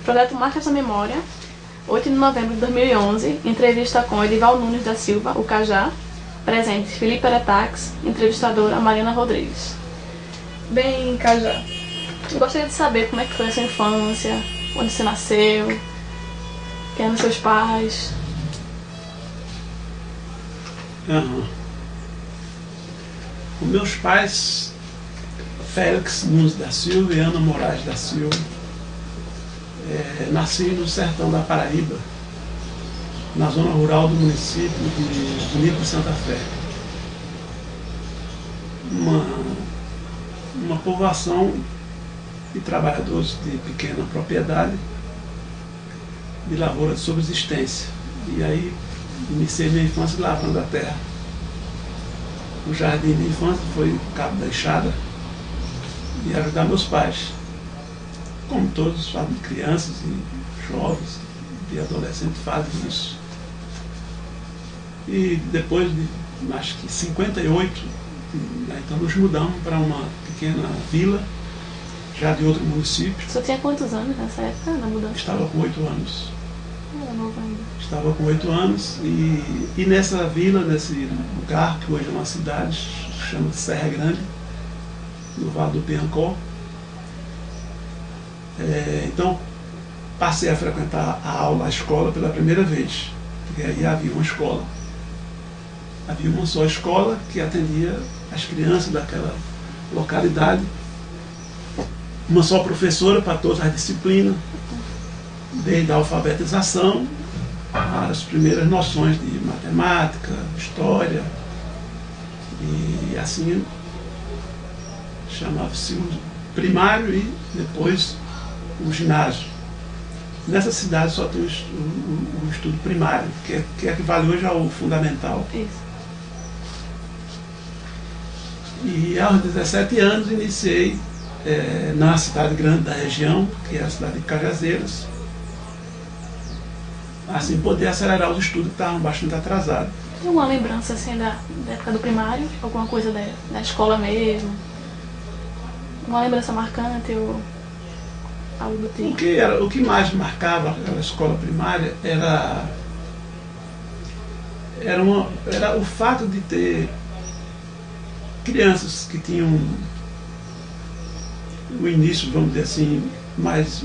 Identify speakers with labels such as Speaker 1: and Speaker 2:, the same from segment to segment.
Speaker 1: Projeto Marca Essa Memória, 8 de novembro de 2011, entrevista com Edival Nunes da Silva, o Cajá, presente Felipe Aretax, entrevistadora Mariana Rodrigues. Bem, Cajá, eu gostaria de saber como é que foi a sua infância, onde você nasceu, quem eram seus pais.
Speaker 2: Os meus pais, Félix Nunes da Silva e Ana Moraes da Silva, nasci no sertão da Paraíba, na zona rural do município de Bonito de Santa Fé. Uma povoação de trabalhadores de pequena propriedade, de lavoura de subsistência. E aí iniciei minha infância lavrando a terra. O jardim de infância foi o cabo da enxada e ajudar meus pais, como todos as crianças e jovens e adolescentes fazem isso. E depois de, acho que 58, então nos mudamos para uma pequena vila, já de outro município.
Speaker 1: Você tinha quantos anos nessa época, na mudança?
Speaker 2: Estava com 8 anos.
Speaker 1: Era novo ainda.
Speaker 2: Estava com 8 anos e nessa vila, nesse lugar, que hoje é uma cidade, chama-se Serra Grande, no Vale do Piancó. Então, passei a frequentar a escola pela primeira vez, porque aí havia uma escola. Havia uma só escola que atendia as crianças daquela localidade, uma só professora para todas as disciplinas, desde a alfabetização, as primeiras noções de matemática, história, e assim chamava-se o primário e depois o ginásio. Nessa cidade só tem o estudo primário, que equivale hoje ao fundamental.
Speaker 1: Isso.
Speaker 2: E aos 17 anos iniciei na cidade grande da região, que é a cidade de Cajazeiras, assim poder acelerar os estudos que estavam bastante atrasados.
Speaker 1: Tem alguma lembrança assim da época do primário? Alguma coisa da escola mesmo? Uma lembrança marcante ou algo do tipo?
Speaker 2: O que mais marcava aquela escola primária era o fato de ter crianças que tinham o início, vamos dizer assim, mais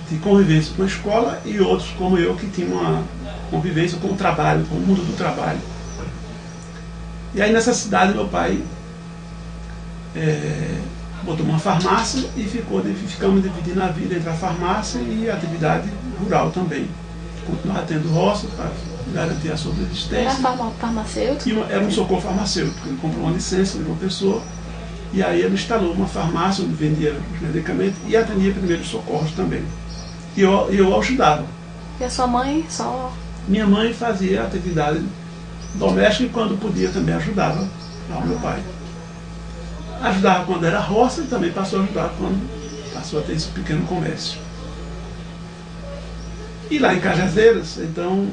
Speaker 2: de convivência com a escola, e outros como eu que tinham uma convivência com o trabalho, com o mundo do trabalho. E aí nessa cidade meu pai botou uma farmácia e ficamos dividindo a vida entre a farmácia e a atividade rural também. Continuava tendo roça para garantir a subsistência.
Speaker 1: Era farmacêutico?
Speaker 2: Era um socorro farmacêutico. Ele comprou uma licença de uma pessoa e aí ele instalou uma farmácia onde vendia os medicamentos e atendia primeiros socorros também. E eu ajudava.
Speaker 1: E a sua mãe só?
Speaker 2: Minha mãe fazia atividade doméstica e quando podia também ajudava ao meu pai. Ajudava quando era roça e também passou a ajudar quando passou a ter esse pequeno comércio. E lá em Cajazeiras, então,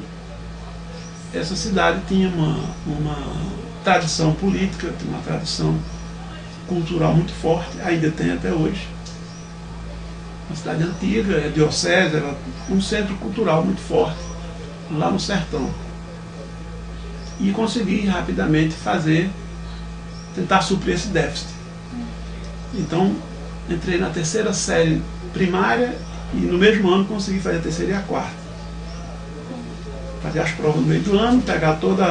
Speaker 2: essa cidade tinha uma tradição política, tinha uma tradição cultural muito forte, ainda tem até hoje. Uma cidade antiga, é diocese, era um centro cultural muito forte, lá no sertão. E consegui rapidamente tentar suprir esse déficit. Então, entrei na terceira série primária e no mesmo ano consegui fazer a terceira e a quarta. Fazer as provas no meio do ano, pegar todo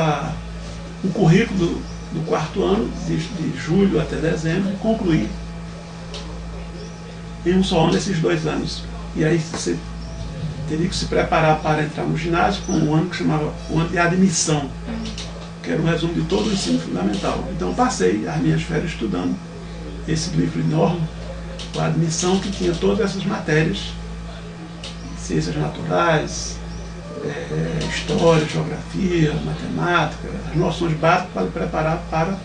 Speaker 2: o currículo do quarto ano, de julho até dezembro, e concluir em um só ano esses 2 anos. E aí você teria que se preparar para entrar no ginásio com um ano que chamava o ano de admissão, que era um resumo de todo o ensino fundamental. Então passei as minhas férias estudando esse livro enorme, a admissão, que tinha todas essas matérias, ciências naturais, história, geografia, matemática, as noções básicas para preparar para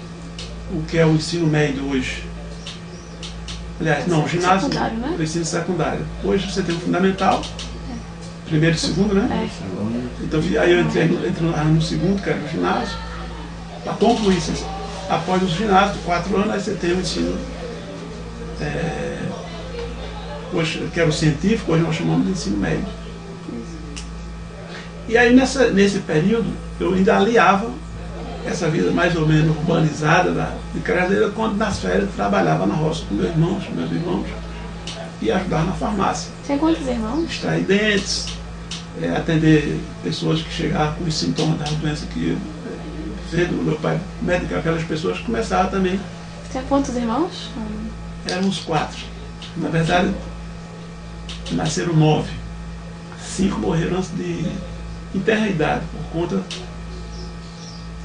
Speaker 2: o que é o ensino médio hoje. Aliás, não, o ginásio,
Speaker 1: né?
Speaker 2: O ensino secundário. Hoje você tem o fundamental, primeiro e segundo, né? Então aí eu entrei no segundo, que era o ginásio, para concluir isso. Após o ginásio, 4 anos, aí você tem o ensino hoje, que era o científico, hoje nós chamamos de ensino médio. E aí nesse período eu ainda aliava essa vida mais ou menos urbanizada de Carazeira, quando nas férias trabalhava na roça com meus irmãos, e ajudava na farmácia.
Speaker 1: Tinha quantos irmãos?
Speaker 2: Extrair dentes, atender pessoas que chegavam com os sintomas das doenças que vendo o meu pai medicar aquelas pessoas, começava também.
Speaker 1: Tinha quantos irmãos?
Speaker 2: Éramos 4. Na verdade, nasceram 9. 5 morreram antes de enterrar a idade, por conta,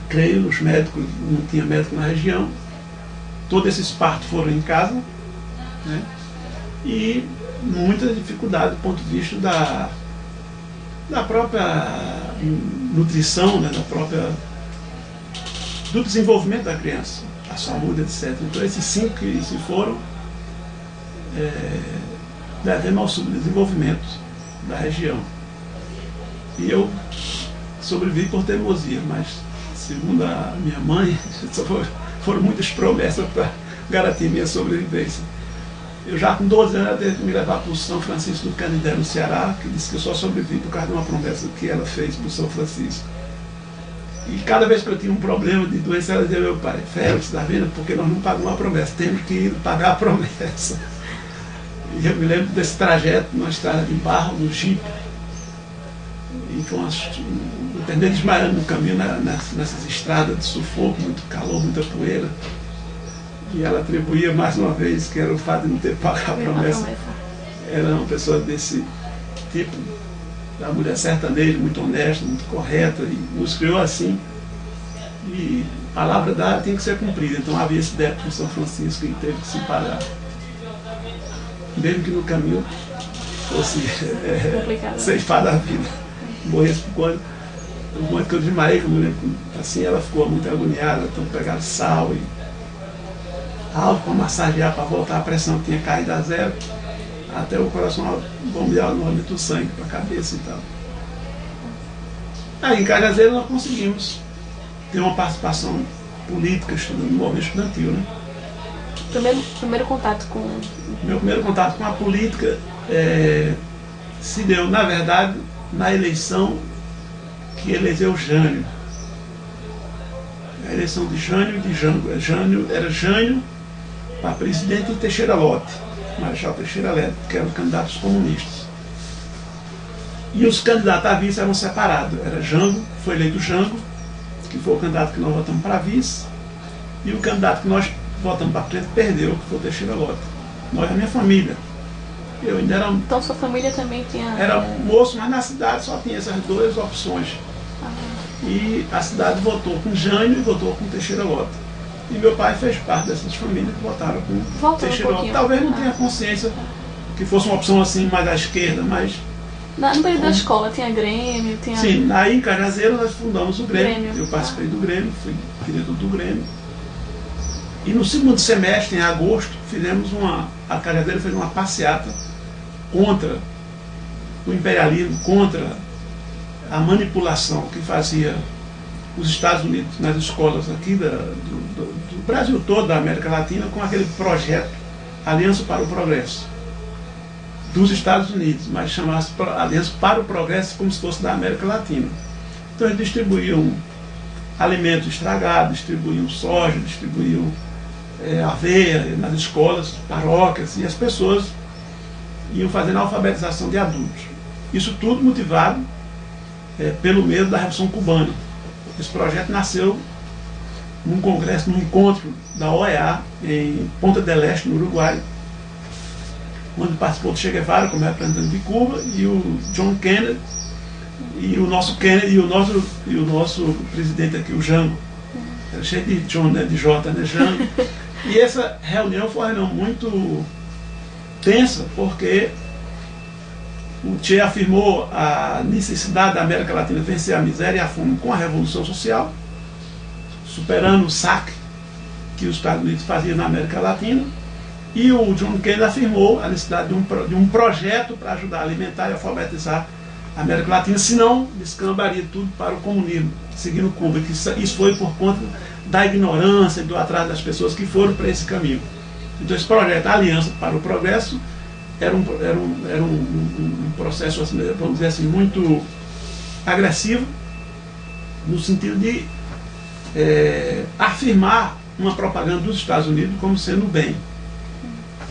Speaker 2: creio, os médicos, não tinha médico na região. Todos esses partos foram em casa, né? E muita dificuldade do ponto de vista da própria nutrição, né? Do desenvolvimento da criança, a saúde, etc. Então esses 5 que se foram devemos ao subdesenvolvimento da região. E eu sobrevivi por teimosia, mas segundo a minha mãe, foram muitas promessas para garantir minha sobrevivência. Eu já com 12 anos ela teve que me levar para o São Francisco do Canindé, no Ceará, que disse que eu só sobrevivi por causa de uma promessa que ela fez para o São Francisco. E cada vez que eu tinha um problema de doença, ela dizia: meu pai, Félix, está vendo? Porque nós não pagamos a promessa, temos que ir pagar a promessa. E eu me lembro desse trajeto, numa estrada de barro, no Jeep. E foi eu terminei desmaiando no caminho, nessas estradas de sufoco, muito calor, muita poeira. E ela atribuía mais uma vez que era o fato de não ter pago a promessa. Era uma pessoa desse tipo, da mulher sertaneja, muito honesta, muito correta, e nos criou assim. E a palavra dada tem que ser cumprida. Então havia esse débito em São Francisco e teve que se pagar. Mesmo que no caminho fosse ceifar da vida. Morresse quando o momento que eu desmaiei, que eu me lembro, assim, ela ficou muito agoniada, então pegaram sal e álcool para massagear, para voltar a pressão que tinha caído a 0, até o coração bombear novamente o sangue para a cabeça e tal. Aí em Carazeira nós conseguimos ter uma participação política no movimento estudantil, né?
Speaker 1: Primeiro contato com...
Speaker 2: Meu primeiro contato com a política se deu, na verdade, na eleição que elegeu Jânio. A eleição de Jânio e de Jango. Era Jânio para presidente e Teixeira Lott, Marechal Teixeira Lott, que eram candidatos comunistas. E os candidatos a vice eram separados. Era Jango, foi eleito Jango, que foi o candidato que nós votamos para vice, e o candidato que nós votamos para presidente perdeu, que foi o Teixeira Lott. Nós, a minha família. Eu ainda era...
Speaker 1: Então sua família também tinha...
Speaker 2: Era moço, mas na cidade só tinha essas 2 opções. E a cidade votou com Jânio e votou com Teixeira Lott. E meu pai fez parte dessas famílias que votaram com Teixeira Lott. Talvez não tenha consciência que fosse uma opção assim mais à esquerda, mas...
Speaker 1: No período da escola tinha Grêmio, tinha...
Speaker 2: Sim, aí em Carazeira nós fundamos o Grêmio. Eu participei do Grêmio, fui diretor do Grêmio. E no segundo semestre, em agosto, a Carazeira fez uma passeata contra o imperialismo, contra a manipulação que fazia os Estados Unidos nas escolas aqui do Brasil todo, da América Latina, com aquele projeto Aliança para o Progresso dos Estados Unidos, mas chamasse Aliança para o Progresso como se fosse da América Latina. Então eles distribuíam alimentos estragados, distribuíam soja, distribuíam aveia nas escolas, paróquias, e as pessoas iam fazendo a alfabetização de adultos. Isso tudo motivado pelo medo da Revolução Cubana. Esse projeto nasceu num congresso, num encontro da OEA em Ponta del Este, no Uruguai, onde participou do Che Guevara como representante de Cuba, e o John Kennedy, e o nosso Kennedy, e o nosso presidente aqui, o Jango. Era cheio de John, né, de J, né, Jango. E essa reunião foi uma reunião muito tensa, porque o Che afirmou a necessidade da América Latina vencer a miséria e a fome com a Revolução Social, superando o saque que os Estados Unidos faziam na América Latina. E o John Kennedy afirmou a necessidade de um projeto para ajudar a alimentar e alfabetizar a América Latina, senão descambaria tudo para o comunismo, seguindo Cuba. Que isso foi por conta da ignorância e do atraso das pessoas que foram para esse caminho. Então esse projeto, a Aliança para o Progresso, um processo, assim, vamos dizer assim, muito agressivo, no sentido de afirmar uma propaganda dos Estados Unidos como sendo o bem,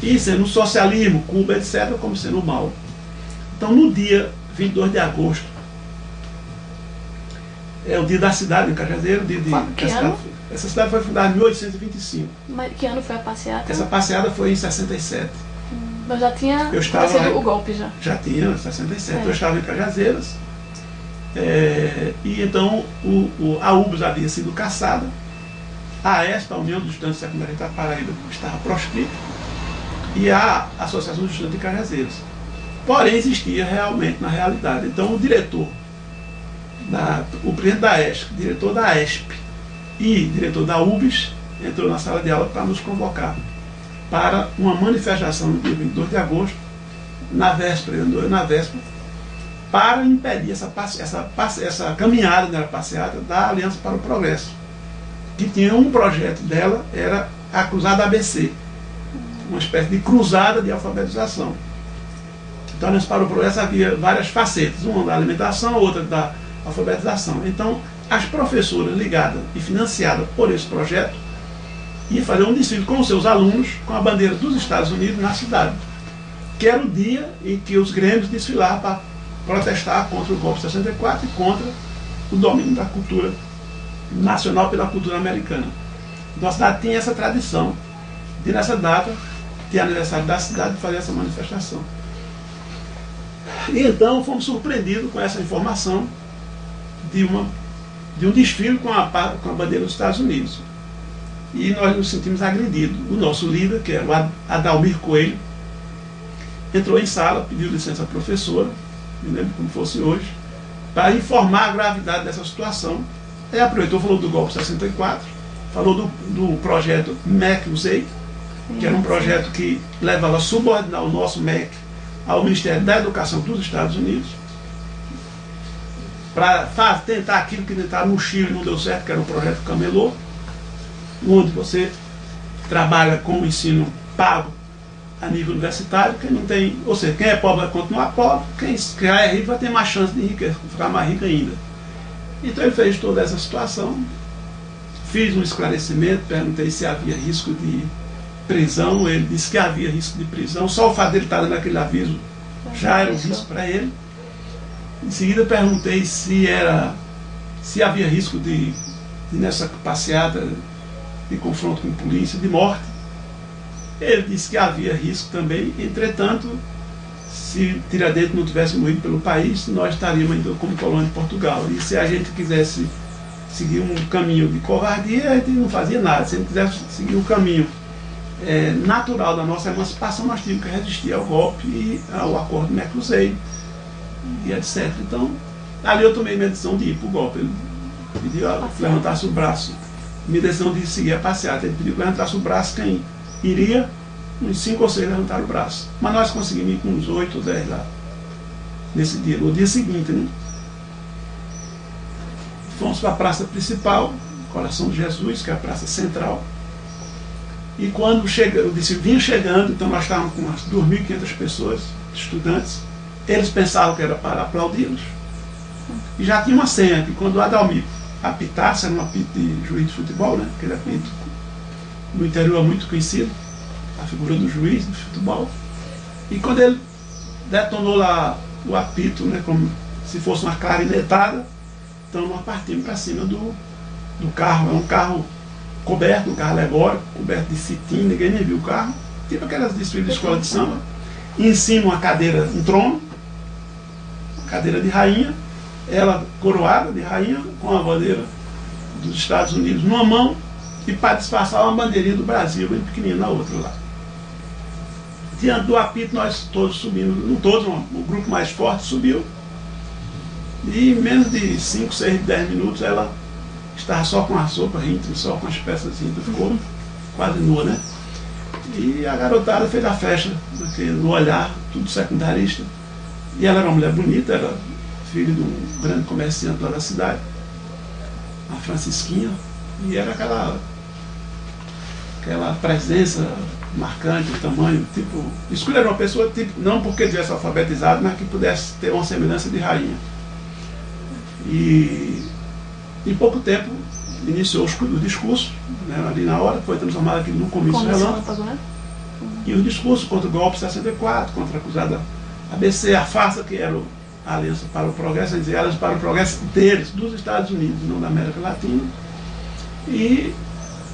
Speaker 2: e sendo o socialismo, Cuba, etc., como sendo o mal. Então, no dia 22 de agosto, é o dia da cidade, em Cajazeiro. Essa cidade foi fundada em 1825.
Speaker 1: Mas que ano foi a passeata?
Speaker 2: Essa passeada foi em 67.
Speaker 1: Mas já tinha acontecido o golpe já? Já
Speaker 2: tinha, em 67. Eu estava em Cajazeiras. E então a UBS havia sido caçada. A AESP, a União dos Estudantes Secundários da Paraíba, estava proscrita. E a Associação dos Estudantes de Cajazeiras. Porém, existia realmente, na realidade. Então, o diretor, o presidente da ESC, diretor da ESP e diretor da UBS entrou na sala de aula para nos convocar para uma manifestação no dia 22 de agosto, na véspera, para impedir essa caminhada, né, passeata da Aliança para o Progresso, que tinha um projeto dela, era a Cruzada ABC, uma espécie de cruzada de alfabetização. Então, a Aliança para o Progresso havia várias facetas, uma da alimentação, outra da alfabetização. Então, as professoras ligadas e financiadas por esse projeto iam fazer um desfile com os seus alunos com a bandeira dos Estados Unidos na cidade, que era o dia em que os grêmios desfilavam para protestar contra o golpe de 64 e contra o domínio da cultura nacional pela cultura americana. Então, a cidade tinha essa tradição de, nessa data, de aniversário da cidade, fazer essa manifestação. E então fomos surpreendidos com essa informação de um desfile com a bandeira dos Estados Unidos. E nós nos sentimos agredidos. O nosso líder, que era o Adalmir Coelho, entrou em sala, pediu licença à professora, me lembro como fosse hoje, para informar a gravidade dessa situação. Aí aproveitou, falou do golpe 64, falou do projeto MEC-USEI, que era um projeto que levava a subordinar o nosso MEC ao Ministério da Educação dos Estados Unidos, para tentar aquilo que tentaram no Chile e não deu certo, que era o projeto Camelô, onde você trabalha com o ensino pago a nível universitário, quem não tem, ou seja, quem é pobre vai continuar pobre, quem já é rico vai ter mais chance de ficar mais rico ainda. Então ele fez toda essa situação, fiz um esclarecimento, perguntei se havia risco de prisão, ele disse que havia risco de prisão, só o fato dele estar dando aquele aviso já era um risco para ele. Em seguida perguntei se havia risco de nessa passeata de confronto com polícia, de morte. Ele disse que havia risco também, entretanto, se Tiradentes não tivesse morrido pelo país, nós estaríamos ainda como colônia de Portugal. E se a gente quisesse seguir um caminho de covardia, a gente não fazia nada. Se a gente quisesse seguir um caminho natural da nossa emancipação, nós tínhamos que resistir ao golpe e ao acordo MEC-USEI e etc. Então, ali eu tomei minha decisão de ir para o golpe. Ele pediu que levantasse o braço. Minha decisão de seguir a passeata. Ele pediu que levantasse o braço quem iria, uns 5 ou 6 levantaram o braço. Mas nós conseguimos ir com uns 8 ou 10 lá, nesse dia. No dia seguinte, né? Fomos para a praça principal, Coração de Jesus, que é a praça central. E quando eu disse, vinha chegando, então nós estávamos com umas 2.500 pessoas, estudantes. Eles pensavam que era para aplaudi-los. E já tinha uma senha, que quando o Adalmir apitasse, era um apito de juiz de futebol, né? Aquele apito no interior muito conhecido, a figura do juiz de futebol. E quando ele detonou lá o apito, né, como se fosse uma clarinetada, então nós partimos para cima do carro. É um carro coberto, um carro alegórico, coberto de cetim, ninguém nem viu o carro, tipo aquelas desfiles de escola de samba. E em cima uma cadeira, um trono, uma cadeira de rainha, ela coroada de rainha, com a bandeira dos Estados Unidos numa mão, e para disfarçar uma bandeirinha do Brasil bem pequenininha na outra lá. Diante do apito nós todos subimos, não todos, o grupo mais forte subiu, e em menos de 5, 6, 10 minutos ela estava só com as roupas íntimas, só com as peças íntimas, ficou quase nua, né? E a garotada fez a festa, no olhar, tudo secundarista. E ela era uma mulher bonita, era filha de um grande comerciante lá da cidade, a Francisquinha, e era aquela presença marcante, o tamanho, tipo, escolheram uma pessoa, tipo, não porque tivesse alfabetizado, mas que pudesse ter uma semelhança de rainha. E em pouco tempo iniciou o discurso, né, ali na hora, foi transformado aqui num comício relâmpago,
Speaker 1: né?
Speaker 2: E o discurso contra o golpe de 64, contra a acusada ABC, a farsa que era a Aliança para o Progresso, dizer, Aliança para o Progresso deles, dos Estados Unidos, não da América Latina. E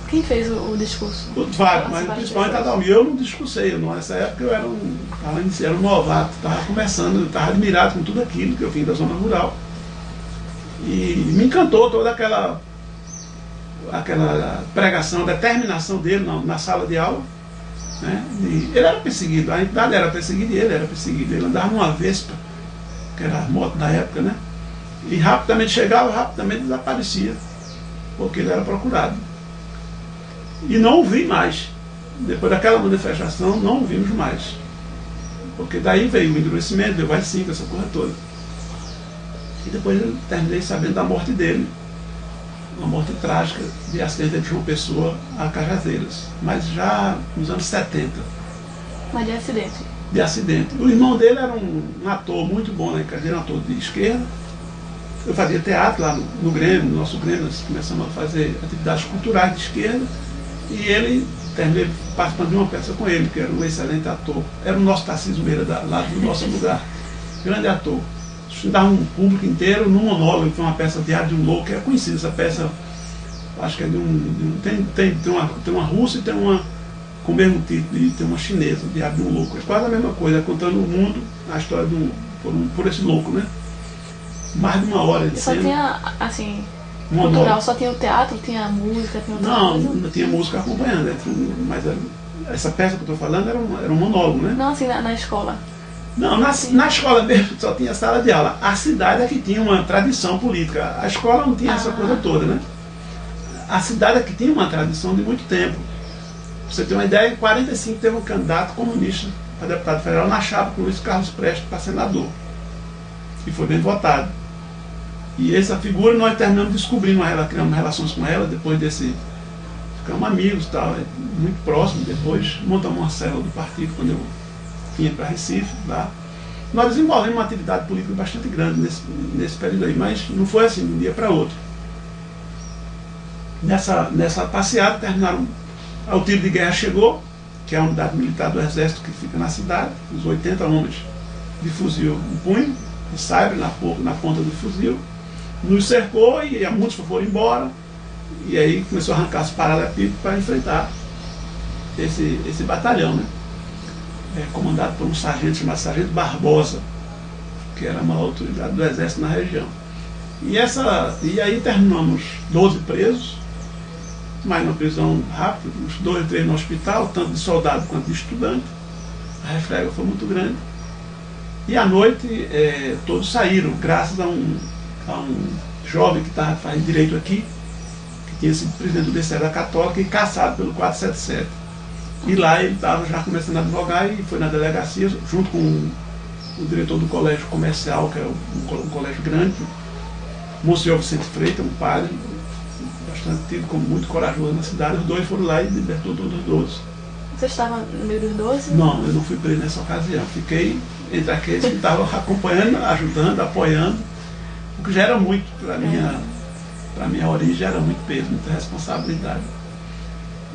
Speaker 1: quem fez o discurso?
Speaker 2: Vários, mas principalmente a Dalmi. Eu não discursei, nessa época eu era um novato, estava começando, estava admirado com tudo aquilo que eu vim da zona rural. E me encantou toda aquela pregação, a determinação dele na sala de aula. Né? Ele era perseguido, a entidade era perseguida e ele era perseguido. Ele andava numa Vespa, que era a moto da época, né? E rapidamente chegava, rapidamente desaparecia, porque ele era procurado. E não o vi mais. Depois daquela manifestação, não o vimos mais. Porque daí veio o endurecimento, veio o AI-5, essa coisa toda. E depois eu terminei sabendo da morte dele. Uma morte trágica de acidente de João Pessoa a Cajazeiras. Mas já nos anos 70.
Speaker 1: Mas de acidente?
Speaker 2: De acidente. O irmão dele era um ator muito bom na Encadeira, um ator de esquerda. Eu fazia teatro lá no Grêmio, no nosso Grêmio, nós começamos a fazer atividades culturais de esquerda. E ele, terminei participando de uma peça com ele, que era um excelente ator. Era o nosso Tarcísio Meira, lá do nosso lugar. Grande ator. Dava um público inteiro num monólogo, foi uma peça Diário de um Louco, que é conhecida essa peça, acho que é tem uma russa e tem uma com o mesmo título, tem uma chinesa, Diário de um Louco. É quase a mesma coisa, contando o mundo, a história por esse louco, né? Mais de uma hora de
Speaker 1: cena. Só tinha, assim, cultural, só tinha o teatro, tinha a música, tinha outra coisa?
Speaker 2: Não tinha música acompanhando, mas essa peça que eu estou falando era um monólogo, né?
Speaker 1: Não, assim, na escola.
Speaker 2: Não, na escola mesmo só tinha sala de aula. A cidade é que tinha uma tradição política. A escola não tinha essa coisa toda, né? A cidade é que tinha uma tradição de muito tempo. Pra você ter uma ideia, em 45 teve um candidato comunista para deputado federal na chapa com Luiz Carlos Prestes para senador. E foi bem votado. E essa figura nós terminamos descobrindo criamos relações com ela, depois desse. Ficamos amigos e tal, muito próximos. Depois montamos uma célula do partido quando eu vinha para Recife, lá. Nós desenvolvemos uma atividade política bastante grande nesse período aí, mas não foi assim de um dia para outro. Nessa passeada terminaram, o tiro de guerra chegou, que é a unidade militar do exército que fica na cidade, os 80 homens de fuzil em punho, de sabre na ponta do fuzil, nos cercou e muitos foram embora, e aí começou a arrancar os paralelepípedos para enfrentar esse batalhão, né? Comandado por um sargento chamado Sargento Barbosa, que era uma autoridade do exército na região. E aí terminamos 12 presos, mais uma prisão rápida, uns 2 ou 3 no hospital, tanto de soldado quanto de estudante. A refrega foi muito grande. E à noite todos saíram, graças a um jovem que estava fazendo direito aqui, que tinha sido presidente do DCE da Católica e caçado pelo 477. E lá ele estava já começando a advogar e foi na delegacia, junto com o diretor do colégio comercial, que é um colégio grande, Monsenhor Vicente Freitas, um padre, bastante tido como muito corajoso na cidade. Os dois foram lá e libertou todos os 12.
Speaker 1: Você estava no meio dos 12?
Speaker 2: Não, eu não fui preso nessa ocasião. Fiquei entre aqueles que estavam acompanhando, ajudando, apoiando, o que gera muito, para minha origem, gera muito peso, muita responsabilidade.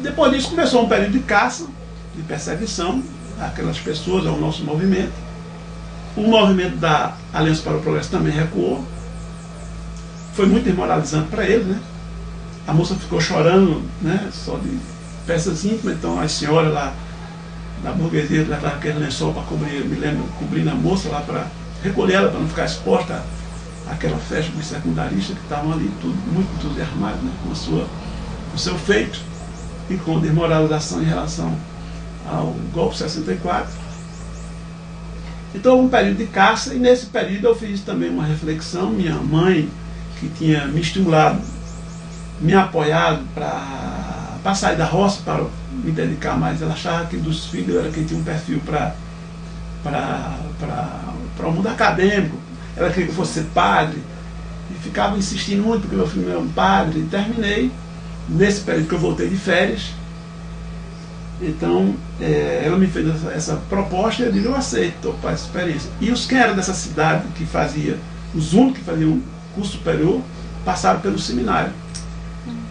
Speaker 2: Depois disso começou um período de caça, de perseguição àquelas pessoas, ao nosso movimento. O movimento da Aliança para o Progresso também recuou. Foi muito desmoralizante para ele, né? A moça ficou chorando, né? Só de peças íntimas, então as senhoras lá da burguesia levaram aquele lençol para cobrir, me lembro, cobrindo a moça lá para recolher ela, para não ficar exposta àquela festa dos secundaristas que estavam ali, tudo muito entusiasmados, né? Com o seu feito e com desmoralização em relação ao golpe 64. Então houve um período de caça, e nesse período eu fiz também uma reflexão. Minha mãe, que tinha me estimulado, me apoiado para sair da roça, para me dedicar mais, ela achava que dos filhos eu era quem tinha um perfil para o mundo acadêmico. Ela queria que eu fosse ser padre, e ficava insistindo muito, porque meu filho é um padre, e terminei. Nesse período que eu voltei de férias, Então, ela me fez essa proposta e eu disse, eu aceito, topar essa experiência. E os que eram dessa cidade, que fazia, os únicos que faziam curso superior, passaram pelo seminário.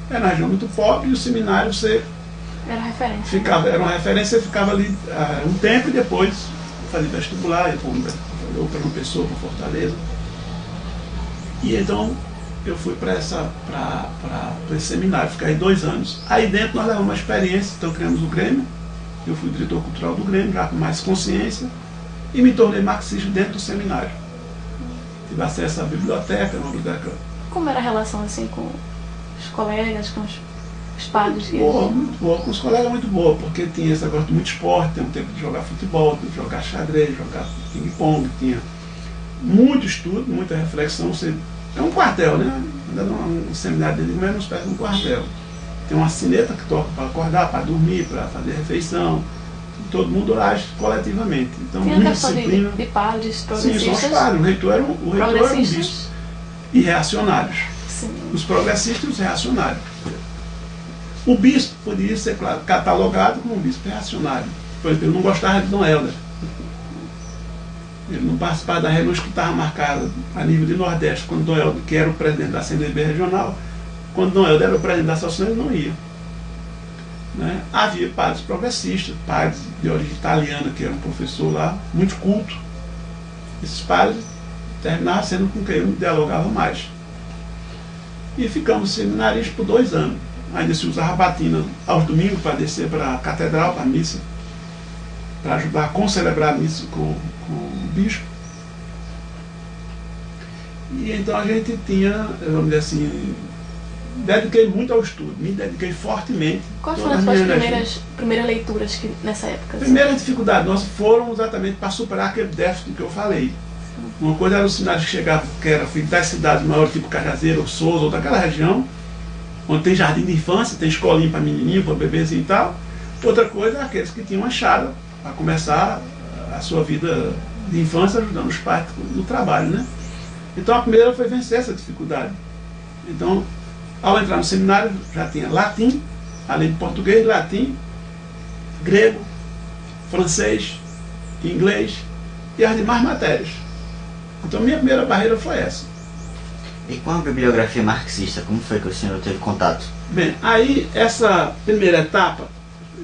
Speaker 2: Era uma região muito pobre e o seminário você
Speaker 1: Era
Speaker 2: era uma referência, você ficava ali um tempo e depois fazia vestibular, ia ou para uma pessoa, para Fortaleza. E então eu fui para esse seminário, fiquei 2 anos. Aí dentro nós levamos uma experiência, então criamos o Grêmio, eu fui diretor cultural do Grêmio, já com mais consciência, e me tornei marxista dentro do seminário. Tive acesso à biblioteca, uma biblioteca.
Speaker 1: Como era a relação assim com os colegas, com os padres?
Speaker 2: Muito boa, com os colegas muito boa, porque tinha esse negócio de muito esporte, tem um tempo de jogar futebol, de jogar xadrez, jogar ping-pong, tinha muito estudo, muita reflexão. É um quartel, né? Um seminário dele mesmo nos pés de um quartel. Tem uma sineta que toca para acordar, para dormir, para fazer refeição. E todo mundo age coletivamente. Então,
Speaker 1: tinha
Speaker 2: muita
Speaker 1: questão
Speaker 2: disciplina.
Speaker 1: de padres, progressistas?
Speaker 2: Sim, são os padres. O reitor era um bispo. E reacionários.
Speaker 1: Sim.
Speaker 2: Os progressistas e os reacionários. O bispo poderia ser, claro, catalogado como um bispo reacionário. Por exemplo, ele não gostava de Dom Helder. Ele não participava da reunião que estava marcada a nível de Nordeste, quando Dom Helder, que era o presidente da Assembleia Regional, quando Dom Helder era o presidente da Associação, ele não ia. Né? Havia padres progressistas, padres de origem italiana, que era um professor lá, muito culto. Esses padres terminavam sendo com quem eu não dialogava mais. E ficamos seminaristas por 2 anos. Ainda se usava batina aos domingos para descer para a catedral, para a missa, para ajudar a concelebrar a missa com o bispo. E então a gente tinha, vamos dizer assim, dediquei muito ao estudo, me dediquei fortemente.
Speaker 1: Quais foram as suas primeiras leituras nessa época?
Speaker 2: As primeiras dificuldades nossas foram exatamente para superar aquele déficit que eu falei. Uma coisa era os sinais que chegavam, que era filho das cidades maiores, tipo Cajazeiro ou Souza, ou daquela região, onde tem jardim de infância, tem escolinha para menininho, para bebezinho e tal. Outra coisa é aqueles que tinham achado para começar a sua vida de infância ajudando os pais no trabalho, né? Então a primeira foi vencer essa dificuldade. Então, ao entrar no seminário, já tinha latim, além de português, latim, grego, francês, inglês e as demais matérias. Então minha primeira barreira foi essa.
Speaker 3: E com a bibliografia marxista, como foi que o senhor teve contato?
Speaker 2: Bem, aí essa primeira etapa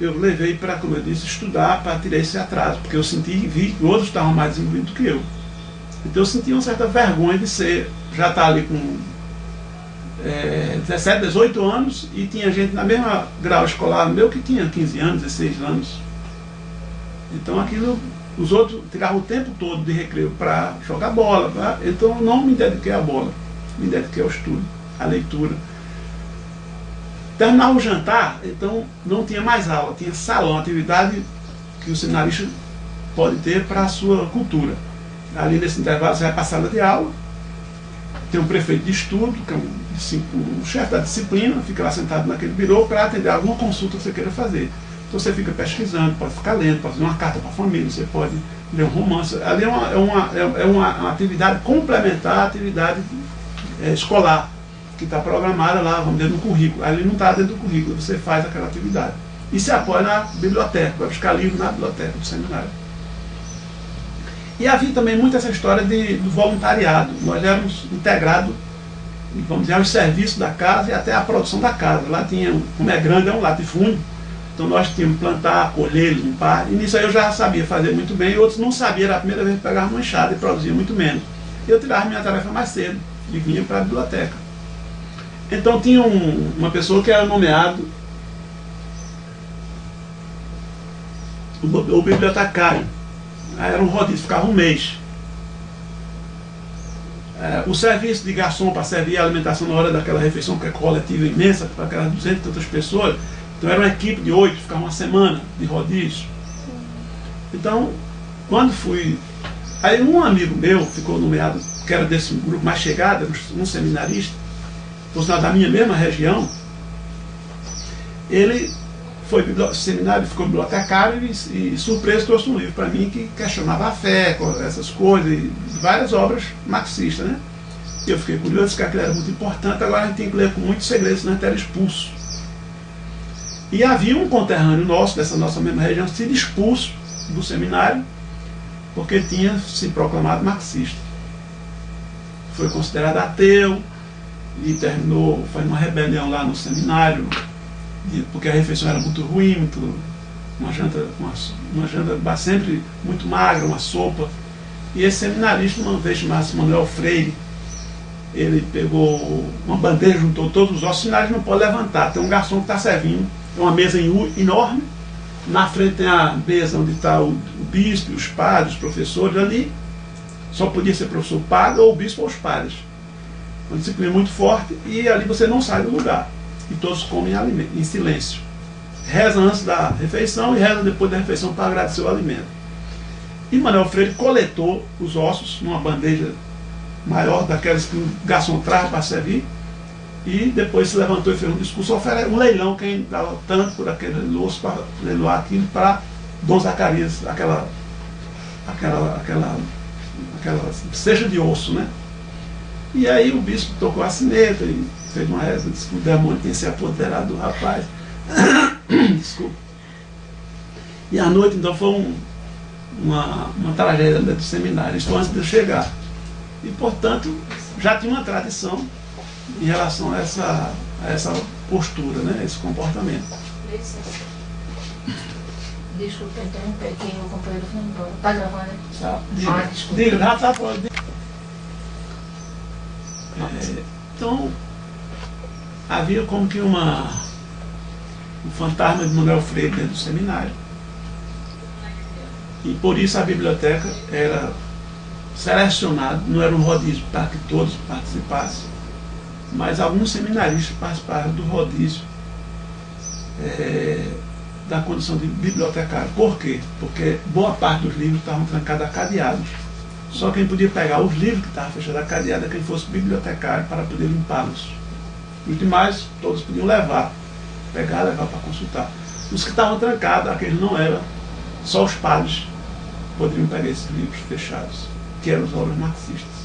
Speaker 2: eu levei para, como eu disse, estudar para tirar esse atraso, porque eu vi que outros estavam mais desenvolvidos do que eu. Então eu senti uma certa vergonha de já estar ali com 17, 18 anos e tinha gente na mesma grau escolar meu que tinha 15 anos, 16 anos. Então aquilo, os outros tiravam o tempo todo de recreio para jogar bola, então eu não me dediquei à bola, me dediquei ao estudo, à leitura. Terminava o jantar, então não tinha mais aula, tinha salão, atividade que o seminarista pode ter para a sua cultura. Ali nesse intervalo você vai para a sala de aula, tem um prefeito de estudo, que é um chefe da disciplina, fica lá sentado naquele birô para atender alguma consulta que você queira fazer. Então você fica pesquisando, pode ficar lendo, pode fazer uma carta para a família, você pode ler um romance. Ali é uma atividade complementar à atividade escolar, que está programada lá, vamos dizer, no currículo. Ali não está dentro do currículo, você faz aquela atividade. E se apoia na biblioteca, vai buscar livro na biblioteca do seminário. E havia também muito essa história do voluntariado. Nós éramos integrados, vamos dizer, aos serviços da casa e até a produção da casa. Lá tinha, como é grande, é um latifúndio. Então nós tínhamos que plantar, colher, limpar. E nisso aí eu já sabia fazer muito bem, e outros não sabiam, era a primeira vez que pegava uma enxada e produzia muito menos. E eu tirava minha tarefa mais cedo e vinha para a biblioteca. Então tinha uma pessoa que era nomeado o bibliotecário. Aí era um rodízio, ficava um mês. O serviço de garçom para servir a alimentação na hora daquela refeição, que é coletiva imensa, para aquelas 200 e tantas pessoas. Então era uma equipe de 8, ficava uma semana de rodízio. Então, quando fui... Aí um amigo meu ficou nomeado, que era desse grupo mais chegado, um seminarista, por sinal da minha mesma região. Ele foi seminário, ficou bibliotecário e surpreso trouxe um livro para mim que questionava a fé, essas coisas, e várias obras marxistas, né? E eu fiquei curioso, que aquilo era muito importante, agora a gente tem que ler com muito segredo, senão a gente era expulso. E havia um conterrâneo nosso, dessa nossa mesma região, sido expulso do seminário, porque tinha se proclamado marxista. Foi considerado ateu e terminou, foi uma rebelião lá no seminário, porque a refeição era muito ruim, uma janta sempre muito magra, uma sopa. E esse seminarista, uma vez chamado Manuel Freire, ele pegou uma bandeja, juntou todos os ossos, seminário não pode levantar, tem um garçom que está servindo, é uma mesa enorme, na frente tem a mesa onde está o bispo, os padres, os professores ali, só podia ser professor padre ou o bispo ou os padres. Uma disciplina muito forte e ali você não sai do lugar. E todos comem em silêncio. Reza antes da refeição e reza depois da refeição para agradecer o alimento. E Manuel Freire coletou os ossos numa bandeja maior daquelas que o garçom traz para servir e depois se levantou e fez um discurso, um leilão, quem dava tanto por aquele osso para leiloar aquilo para Dom Zacarias, aquela ceja de osso, né? E aí o bispo tocou a sineta e fez uma reza, disse que o demônio tinha se apoderado do rapaz. Desculpa. E à noite, então, foi uma tragédia do seminário, isso antes de eu chegar. E, portanto, já tinha uma tradição em relação a essa postura, né? Esse comportamento.
Speaker 4: Desculpa, interromper aqui, o companheiro foi embora. Tá gravando?
Speaker 2: Tá.
Speaker 4: Desculpa.
Speaker 2: Diga, já está pronto. Então, havia como que um fantasma de Manuel Freire dentro do seminário. E por isso a biblioteca era selecionada, não era um rodízio para que todos participassem, mas alguns seminaristas participaram do rodízio da condição de bibliotecário. Por quê? Porque boa parte dos livros estavam trancados a cadeados. Só quem podia pegar os livros que estavam fechados a cadeado é quem fosse bibliotecário para poder limpá-los. Os demais, todos podiam levar para consultar. Os que estavam trancados, aqueles não eram, só os padres poderiam pegar esses livros fechados, que eram as obras marxistas.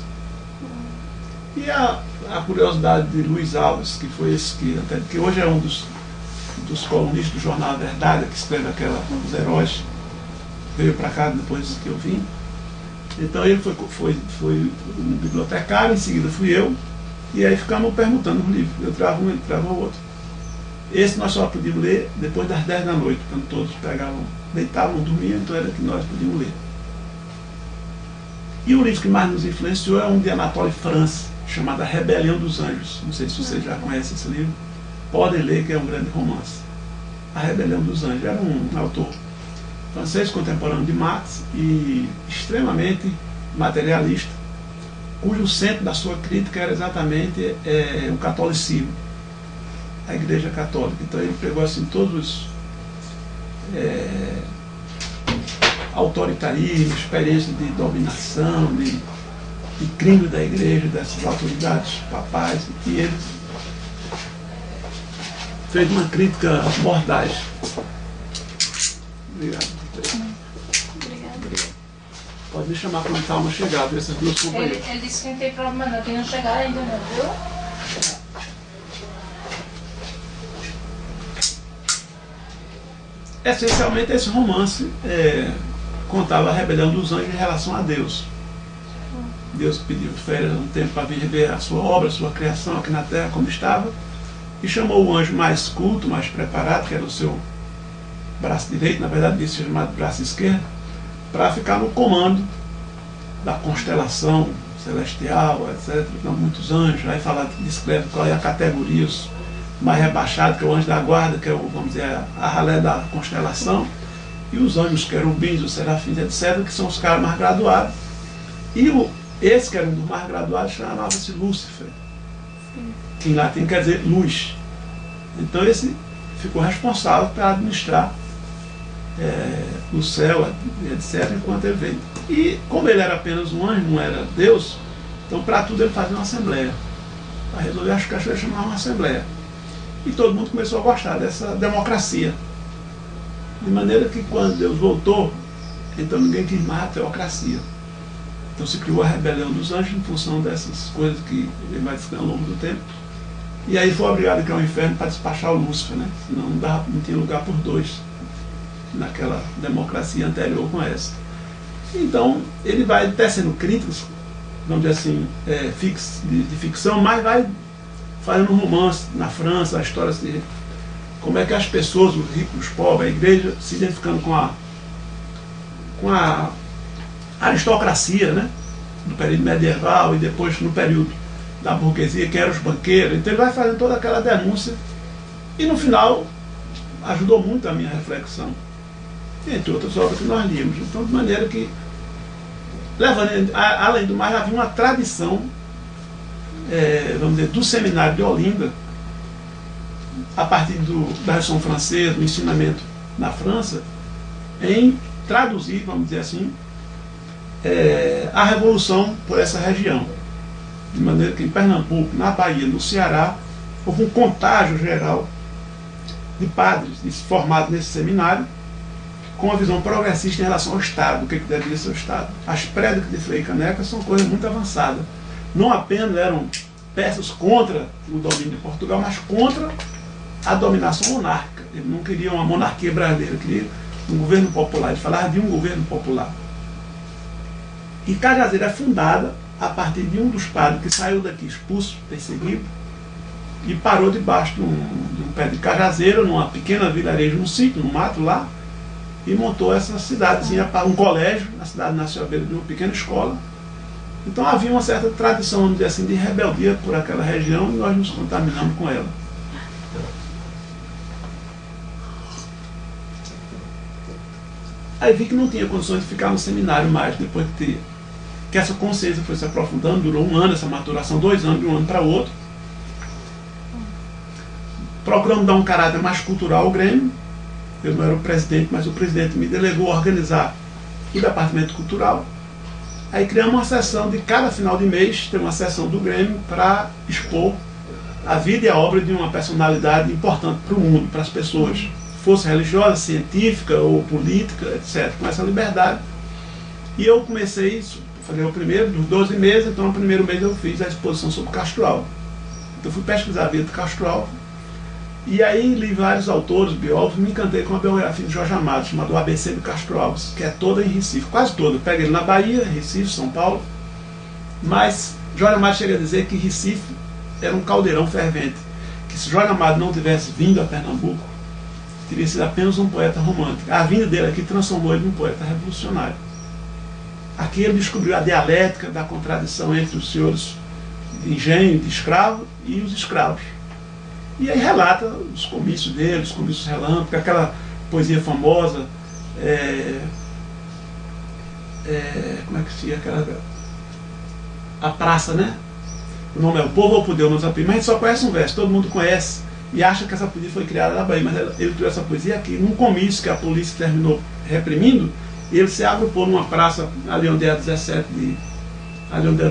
Speaker 2: E a curiosidade de Luiz Alves, que foi esse que hoje é um dos colunistas do jornal Verdade, que escreve Os Heróis, veio para cá depois que eu vim. Então ele foi um bibliotecário, em seguida fui eu, e aí ficamos perguntando os livros. Eu trava um, ele trava o outro. Esse nós só podíamos ler depois das 10 da noite, quando todos deitavam, dormiam, então era que nós podíamos ler. E o livro que mais nos influenciou é um de Anatole France, chamado A Rebelião dos Anjos. Não sei se vocês já conhecem esse livro. Podem ler, que é um grande romance. A Rebelião dos Anjos. Era um autor francês contemporâneo de Marx e extremamente materialista, cujo centro da sua crítica era exatamente o catolicismo, a Igreja Católica. Então ele pegou assim todos autoritarismo, experiência de dominação, de crime da Igreja, dessas autoridades papais, e ele fez uma crítica mordaz. Obrigado. Pode me chamar quando calma chegar, ver essas duas companhias.
Speaker 4: Ele disse que não tem problema não, que não chegar ainda não, viu?
Speaker 2: Essencialmente esse romance contava a rebelião dos anjos em relação a Deus. Deus pediu férias um tempo para vir rever a sua obra, a sua criação aqui na Terra como estava, e chamou o anjo mais culto, mais preparado, que era o seu braço direito, na verdade disse chamado braço esquerdo, para ficar no comando da constelação celestial, etc. Então, muitos anjos, aí fala, descreve qual é a categoria, os mais rebaixados, que é o anjo da guarda, que é o, vamos dizer, a ralé da constelação, e os anjos querubins, os serafins, etc., que são os caras mais graduados. E esse que era um dos mais graduados chamava-se Lúcifer, que em latim quer dizer luz. Então esse ficou responsável para administrar o céu, etc., enquanto ele veio. E como ele era apenas um anjo, não era Deus, então para tudo ele fazia uma assembleia. Para resolver as questões ele chamava uma assembleia. E todo mundo começou a gostar dessa democracia. De maneira que quando Deus voltou, então ninguém quis mais a teocracia. Então se criou a rebelião dos anjos em função dessas coisas que ele vai descrever ao longo do tempo. E aí foi obrigado a criar um inferno para despachar o Lúcifer, né? Senão não tinha lugar por dois naquela democracia anterior com essa. Então, ele vai tecendo críticas, vamos dizer assim, de ficção, mas vai fazendo um romance na França, a história de como é que as pessoas, os ricos, os pobres, a igreja, se identificando com a aristocracia, né? Do período medieval e depois no período da burguesia, que eram os banqueiros. Então ele vai fazendo toda aquela denúncia e no final ajudou muito a minha reflexão, entre outras obras que nós líamos. Então, de maneira que, além do mais, havia uma tradição, vamos dizer, do seminário de Olinda, a partir da Revolução Francesa, do ensinamento na França, em traduzir, vamos dizer assim, a revolução por essa região. De maneira que em Pernambuco, na Bahia, no Ceará, houve um contágio geral de padres formados nesse seminário, com uma visão progressista em relação ao Estado, o que devia ser o Estado. As prédicas de Frei Caneca são coisas muito avançadas. Não apenas eram peças contra o domínio de Portugal, mas contra a dominação monárquica. Ele não queria uma monarquia brasileira, ele queria um governo popular. Ele falava de um governo popular. E Cajazeira é fundada a partir de um dos padres que saiu daqui expulso, perseguido, e parou debaixo de um pé de cajazeira, numa pequena vilarejo, num sítio, no mato lá, e montou essa cidadezinha, um colégio. A cidade nasceu à beira de uma pequena escola. Então havia uma certa tradição, vamos dizer assim, de rebeldia por aquela região, e nós nos contaminamos com ela. Aí vi que não tinha condições de ficar no seminário mais, depois que essa consciência foi se aprofundando. Durou um ano essa maturação, 2 anos, de um ano para o outro. Procuramos dar um caráter mais cultural ao Grêmio. Eu não era o presidente, mas o presidente me delegou a organizar o departamento cultural. Aí criamos uma sessão de cada final de mês, tem uma sessão do Grêmio para expor a vida e a obra de uma personalidade importante para o mundo, para as pessoas, fosse religiosa, científica ou política, etc., com essa liberdade. E eu comecei isso, falei o primeiro, dos 12 meses, então no primeiro mês eu fiz a exposição sobre Castro Alves. Então fui pesquisar a vida de Castro Alves, e aí li vários autores, biólogos, me encantei com a biografia de Jorge Amado, chamada O ABC de Castro Alves, que é toda em Recife, quase toda. Pega ele na Bahia, Recife, São Paulo, mas Jorge Amado chega a dizer que Recife era um caldeirão fervente, que se Jorge Amado não tivesse vindo a Pernambuco, teria sido apenas um poeta romântico. A vinda dele aqui transformou ele num poeta revolucionário. Aqui ele descobriu a dialética da contradição entre os senhores de engenho, de escravo, e os escravos. E aí relata os comícios dele, os comícios relâmpagos, aquela poesia famosa, como é que se aquela... A praça, né? O nome é O Povo ou Poder, mas a gente só conhece um verso, todo mundo conhece, e acha que essa poesia foi criada na Bahia, mas ele criou essa poesia aqui, num comício que a polícia terminou reprimindo. Ele se agrupou numa praça, ali onde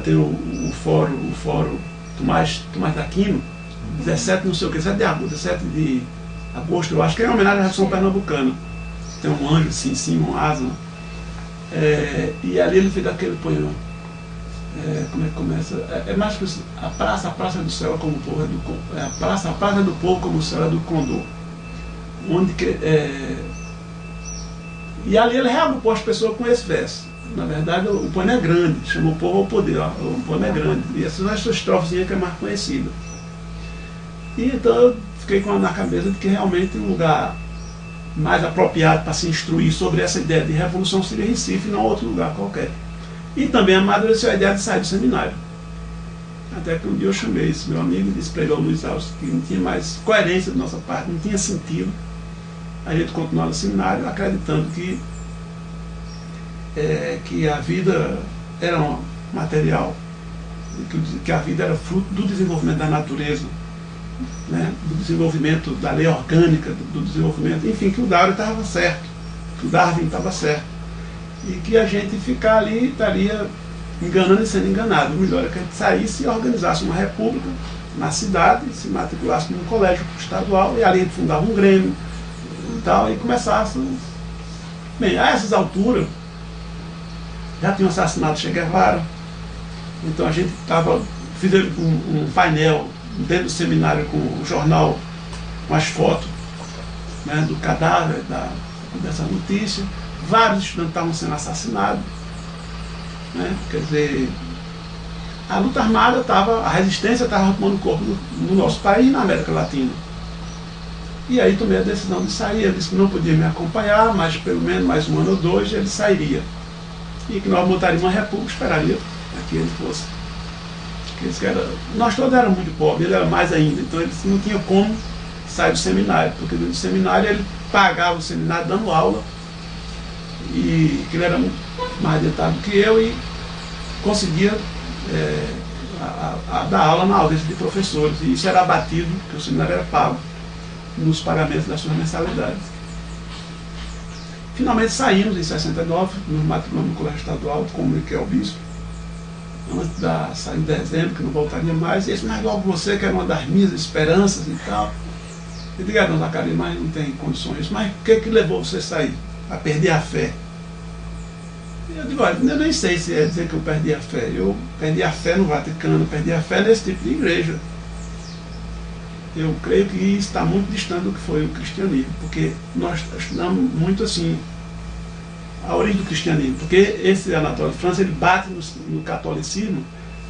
Speaker 2: tem o fórum Tomás da Aquino, 17 não sei o que, 17 de agosto, eu acho que é uma homenagem à Revolução Pernambucana. Tem um anjo, sim, um asa. E ali ele fez aquele poema. Como é que começa? É mais que isso. A praça do céu é como o povo é do condor. A praça é do povo como o céu é do condor. E ali ele reagrupou as pessoas com esse verso. Na verdade, o poema é grande, chama O Povo ao Poder. O poema é grande. E essa é a sua estrofezinha que é mais conhecida. E então eu fiquei na cabeça de que realmente um lugar mais apropriado para se instruir sobre essa ideia de revolução seria Recife, e não outro lugar qualquer. E também amadureceu a ideia de sair do seminário. Até que um dia eu chamei esse meu amigo e disse para ele, ao Luiz Alves, que não tinha mais coerência da nossa parte, não tinha sentido a gente continuar no seminário acreditando que a vida era um material, que a vida era fruto do desenvolvimento da natureza, né? Do desenvolvimento da lei orgânica, do desenvolvimento, enfim, que o Darwin estava certo, que o Darwin estava certo, e que a gente ficar ali estaria enganando e sendo enganado. O melhor é que a gente saísse e organizasse uma república na cidade, se matriculasse num colégio estadual, e ali a gente fundava um Grêmio e tal, e começasse. Bem, a essas alturas já tinham assassinado Che Guevara, então a gente fizeram um painel dentro do seminário com o jornal, com as fotos, né, do cadáver, dessa notícia. Vários estudantes estavam sendo assassinados. Né? Quer dizer, a luta armada a resistência estava tomando corpo no nosso país e na América Latina. E aí tomei a decisão de sair. Ele disse que não podia me acompanhar, mas pelo menos mais um ano ou dois ele sairia. E que nós montaríamos uma república, esperaria que ele fosse. Nós todos éramos muito pobres, ele era mais ainda, então ele não tinha como sair do seminário, porque dentro do seminário ele pagava o seminário dando aula, e que ele era muito mais adiantado que eu e conseguia dar aula na audiência de professores, e isso era abatido, porque o seminário era pago nos pagamentos das suas mensalidades. Finalmente saímos em 69, nos matriculamos no colégio estadual, comuniquei ao bispo, antes de sair em dezembro, que não voltaria mais. E ele disse, mas logo você, que era uma das minhas esperanças e tal. Eu digo, não, Zacarias, mas não tem condições. Mas o que levou você a sair? A perder a fé? E eu digo, olha, eu nem sei se é dizer que eu perdi a fé. Eu perdi a fé no Vaticano, perdi a fé nesse tipo de igreja. Eu creio que isso está muito distante do que foi o cristianismo, porque nós estudamos muito assim a origem do cristianismo, porque esse Anatole France ele bate no catolicismo,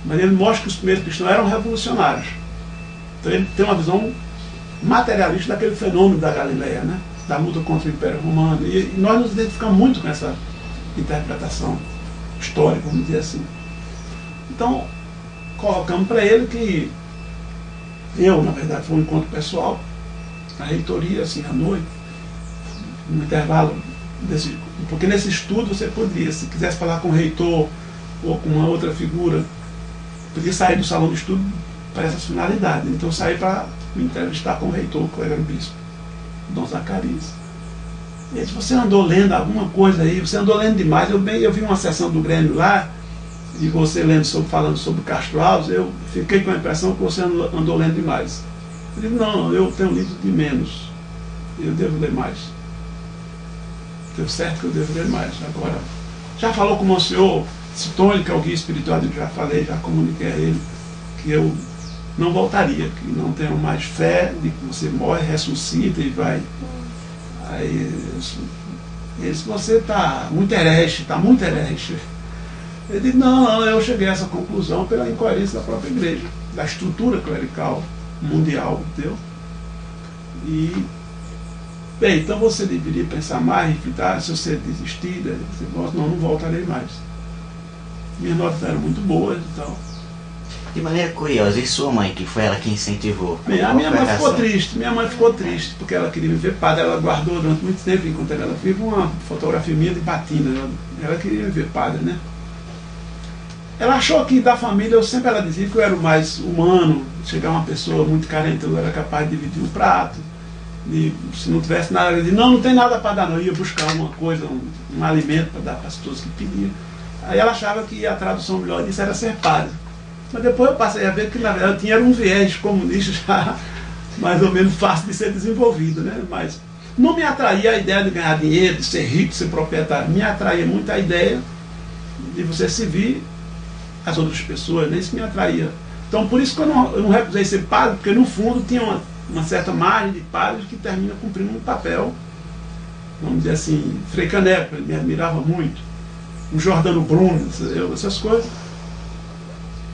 Speaker 2: mas ele mostra que os primeiros cristãos eram revolucionários. Então ele tem uma visão materialista daquele fenômeno da Galileia, né? Da luta contra o Império Romano, e nós nos identificamos muito com essa interpretação histórica, vamos dizer assim. Então colocamos para ele que eu, na verdade, foi um encontro pessoal, a reitoria, assim, à noite, no intervalo porque nesse estudo você poderia, se quisesse falar com o reitor ou com uma outra figura, podia sair do salão de estudo para essa finalidade. Então eu saí para me entrevistar com o reitor, que era o bispo, Dom Zacarias. Ele disse, você andou lendo alguma coisa aí, você andou lendo demais. Eu vi uma sessão do Grêmio lá, e você falando sobre Castro Alves, eu fiquei com a impressão que você andou lendo demais. Eu digo, não, eu tenho lido de menos, eu devo ler mais. Deu certo que eu devo ler mais. Agora, já falou com o Monsenhor Citone, que é o guia espiritual, eu já falei, já comuniquei a ele, que eu não voltaria, que não tenho mais fé de que você morre, ressuscita e vai. Aí, se você está muito herege, está muito herege. Ele disse, não, eu cheguei a essa conclusão pela incoerência da própria igreja, da estrutura clerical mundial, entendeu? E, bem, então você deveria pensar mais, refletir, se você desistir, você não voltarei mais. Minhas notas eram muito boas e tal.
Speaker 3: De maneira curiosa, e sua mãe, que foi ela que incentivou?
Speaker 2: Bem, a minha mãe ficou triste, porque ela queria me ver padre, ela guardou durante muito tempo, enquanto ela vive, uma fotografia minha de batina, ela queria me ver padre, né? Ela achou que da família, ela dizia que eu era o mais humano, chegar uma pessoa muito carente, eu era capaz de dividir um prato, e se não tivesse nada, ela dizia, não tem nada para dar, não, eu ia buscar uma coisa, um alimento para dar para as pessoas que pediam. Aí ela achava que a tradução melhor disso era ser padre. Mas depois eu passei a ver que na verdade tinha um viés comunista já mais ou menos fácil de ser desenvolvido, né? Mas não me atraía a ideia de ganhar dinheiro, de ser rico, de ser proprietário. Me atraía muito a ideia de você servir as outras pessoas, né? Isso me atraía. Então por isso que eu não recusei ser padre, porque no fundo tinha uma certa margem de padres que termina cumprindo um papel, vamos dizer assim, Frei Caneco, ele me admirava muito, um Jordano Bruno, essas coisas.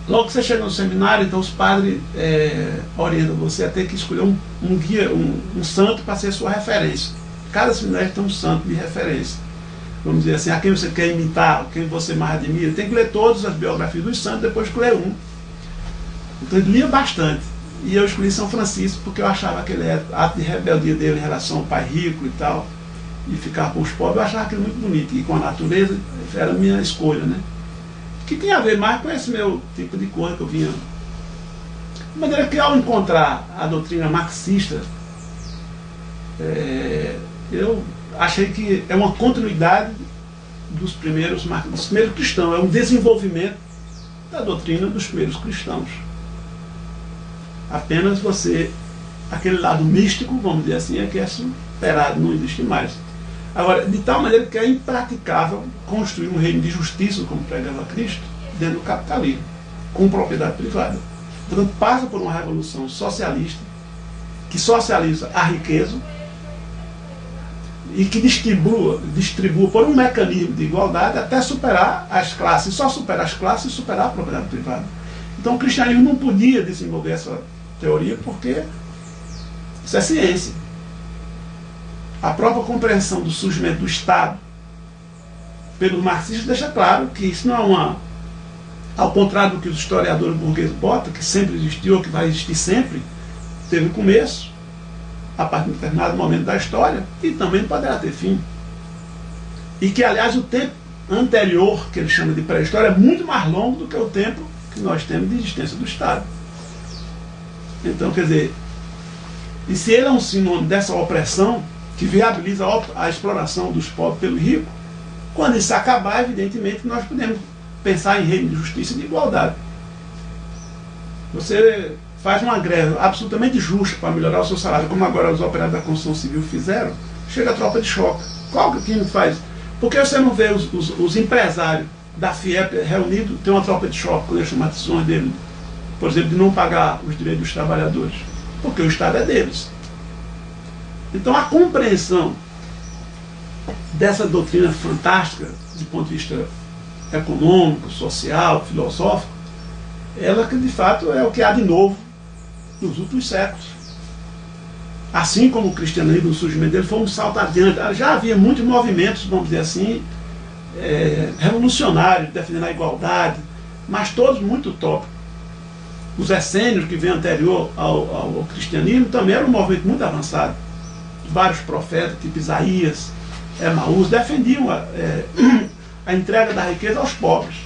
Speaker 2: Logo que você chega no seminário, então os padres orientam você a ter que escolher um guia, um santo para ser sua referência. Cada seminário tem um santo de referência. Vamos dizer assim, a quem você quer imitar, quem você mais admira. Tem que ler todas as biografias dos santos, depois escolher um. Então ele lia bastante. E eu escolhi São Francisco porque eu achava aquele ato de rebeldia dele em relação ao pai rico e tal, e ficar com os pobres, eu achava aquilo muito bonito. E com a natureza, era a minha escolha, né? Que tem a ver mais com esse meu tipo de coisa que eu vinha. De maneira que ao encontrar a doutrina marxista, eu achei que é uma continuidade dos primeiros cristãos, é um desenvolvimento da doutrina dos primeiros cristãos. Apenas aquele lado místico, vamos dizer assim, é que é superado, não existe mais. Agora, de tal maneira que é impraticável construir um reino de justiça, como pregava Cristo, dentro do capitalismo, com propriedade privada. Portanto, passa por uma revolução socialista, que socializa a riqueza e que distribua por um mecanismo de igualdade até superar as classes, só superar as classes e superar a propriedade privada. Então o cristianismo não podia desenvolver essa teoria porque isso é ciência. A própria compreensão do surgimento do Estado pelos marxistas deixa claro que isso não é uma... Ao contrário do que os historiadores burgueses botam, que sempre existiu, que vai existir sempre, teve começo, a partir de um determinado momento da história, e também não poderá ter fim. E que, aliás, o tempo anterior, que ele chama de pré-história, é muito mais longo do que o tempo que nós temos de existência do Estado. Então, quer dizer, e se ele é um sinônimo dessa opressão, que viabiliza a exploração dos pobres pelo rico, quando isso acabar, evidentemente, nós podemos pensar em reino de justiça e de igualdade. Você faz uma greve absolutamente justa para melhorar o seu salário, como agora os operários da construção civil fizeram, chega a tropa de choque. Qual que não faz? Por que você não vê os empresários da FIEP reunidos, tem uma tropa de choque, quando eles chamam a decisões dele, por exemplo, de não pagar os direitos dos trabalhadores? Porque o Estado é deles. Então a compreensão dessa doutrina fantástica, do ponto de vista econômico, social, filosófico, ela que de fato é o que há de novo nos últimos séculos. Assim como o cristianismo, no surgimento dele, foi um salto adiante. Já havia muitos movimentos, vamos dizer assim, revolucionários, defendendo a igualdade, mas todos muito utópicos. Os essênios, que vem anterior ao cristianismo, também era um movimento muito avançado. Vários profetas, tipo Isaías, Emaús, defendiam a entrega da riqueza aos pobres.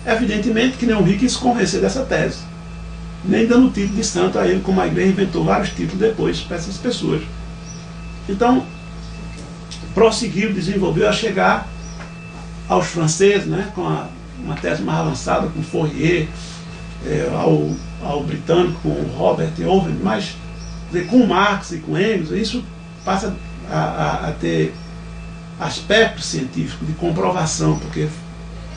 Speaker 2: Evidentemente que nenhum rico quis se convencer dessa tese, nem dando título de santo a ele, como a igreja inventou vários títulos depois para essas pessoas. Então, prosseguiu, desenvolveu a chegar aos franceses, né, com uma tese mais avançada, com Fourier, ao britânico, com Robert Owen, mas com Marx e com Engels, isso passa a ter aspecto científico de comprovação, porque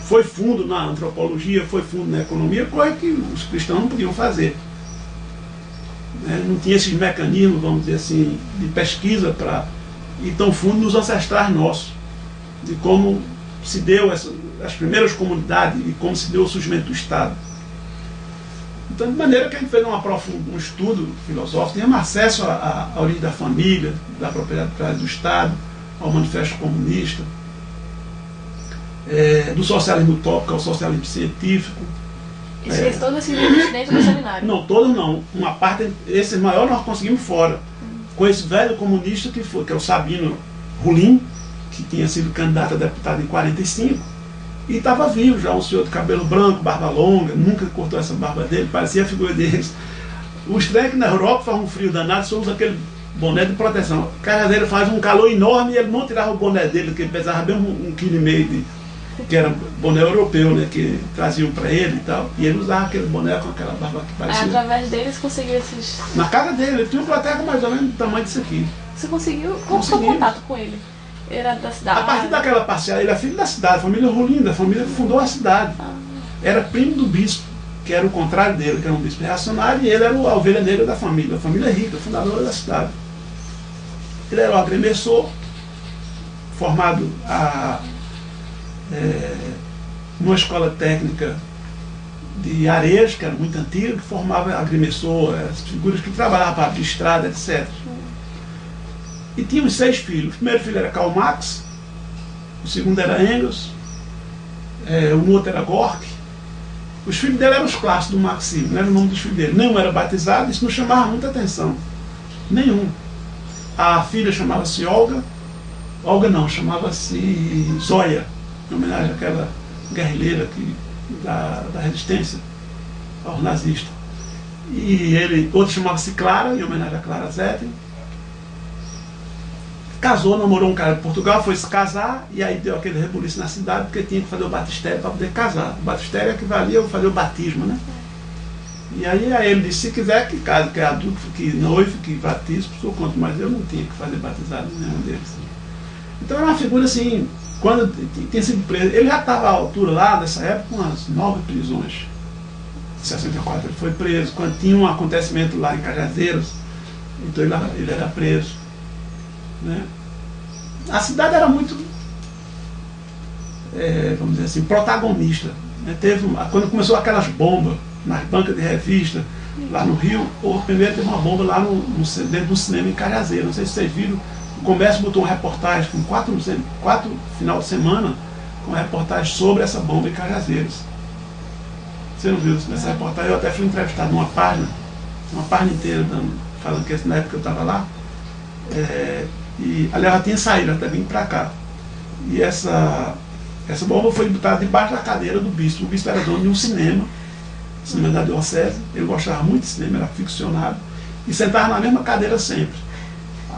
Speaker 2: foi fundo na antropologia, foi fundo na economia, coisa que os cristãos não podiam fazer. Não tinha esses mecanismos, vamos dizer assim, de pesquisa para ir tão fundo nos ancestrais nossos, de como se deu as primeiras comunidades e como se deu o surgimento do Estado. Então, de maneira que a gente fez um estudo filosófico, tínhamos acesso à origem da família, da propriedade privada do Estado, ao manifesto comunista, do socialismo utópico ao socialismo científico.
Speaker 1: Isso fez todos esses livros dentro do seminário?
Speaker 2: Não, todos não. Uma parte, esses maiores nós conseguimos fora. Com esse velho comunista que é o Sabino Rulim, que tinha sido candidato a deputado em 45, e estava vivo já, um senhor de cabelo branco, barba longa, nunca cortou essa barba dele, parecia a figura deles. O estranho é que na Europa faz um frio danado, só usa aquele boné de proteção. O cara dele faz um calor enorme e ele não tirava o boné dele, que ele pesava bem 1,5 kg, que era boné europeu, né, que traziam para ele e tal. E ele usava aquele boné com aquela barba que parecia.
Speaker 1: Através deles conseguiu esses...
Speaker 2: Na casa dele, ele tinha uma biblioteca mais ou menos do tamanho disso aqui.
Speaker 1: Você conseguiu? Como foi o contato com ele? Era da cidade?
Speaker 2: A partir daquela parcial, ele é filho da cidade, a família Rolinda, a família que fundou a cidade. Era primo do bispo, que era o contrário dele, que era um bispo reacionário, e ele era a ovelha negra da família, a família rica, fundadora da cidade. Ele era um agremessor, formado numa escola técnica de Areias, que era muito antiga, que formava agremessor, as figuras que trabalhavam para abrir estrada, etc. E tinha os 6 filhos. O primeiro filho era Karl Marx, o segundo era Engels, o outro era Gorky. Os filhos dele eram os clássicos do marxismo, não era o nome dos filhos dele. Nenhum era batizado, isso não chamava muita atenção. Nenhum. A filha chamava-se Olga. Olga não, chamava-se Zoya, em homenagem àquela guerrilheira da resistência aos nazistas. E outro chamava-se Clara, em homenagem a Clara Zetkin. Casou, namorou um cara de Portugal, foi se casar, e aí deu aquele rebuliço na cidade, porque tinha que fazer o batistério para poder casar. O batistério equivalia a fazer o batismo, né? E aí ele disse, se quiser que case, que é adulto, que noivo, que batize, por sua conta, mas eu não tinha que fazer batizado nenhum deles. Então era uma figura assim, quando tinha sido preso, ele já estava à altura lá, nessa época, com umas 9 prisões. Em 64 ele foi preso. Quando tinha um acontecimento lá em Cajazeiras, então ele era preso. Né? A cidade era muito, vamos dizer assim, protagonista. Né? Quando começou aquelas bombas nas bancas de revista, lá no Rio, primeiro teve uma bomba lá dentro do cinema em Cajazeiras. Não sei se vocês viram, o comércio botou uma reportagem com 4 final de semana, com uma reportagem sobre essa bomba em Cajazeiras. Você não viu essa reportagem? Eu até fui entrevistado numa página inteira, falando que na época eu estava lá. E aliás, já tinha saído, até vim para cá. E essa bomba foi botada debaixo da cadeira do bispo. O bispo era dono de um cinema da diocese. Ele gostava muito de cinema, era ficcionado. E sentava na mesma cadeira sempre.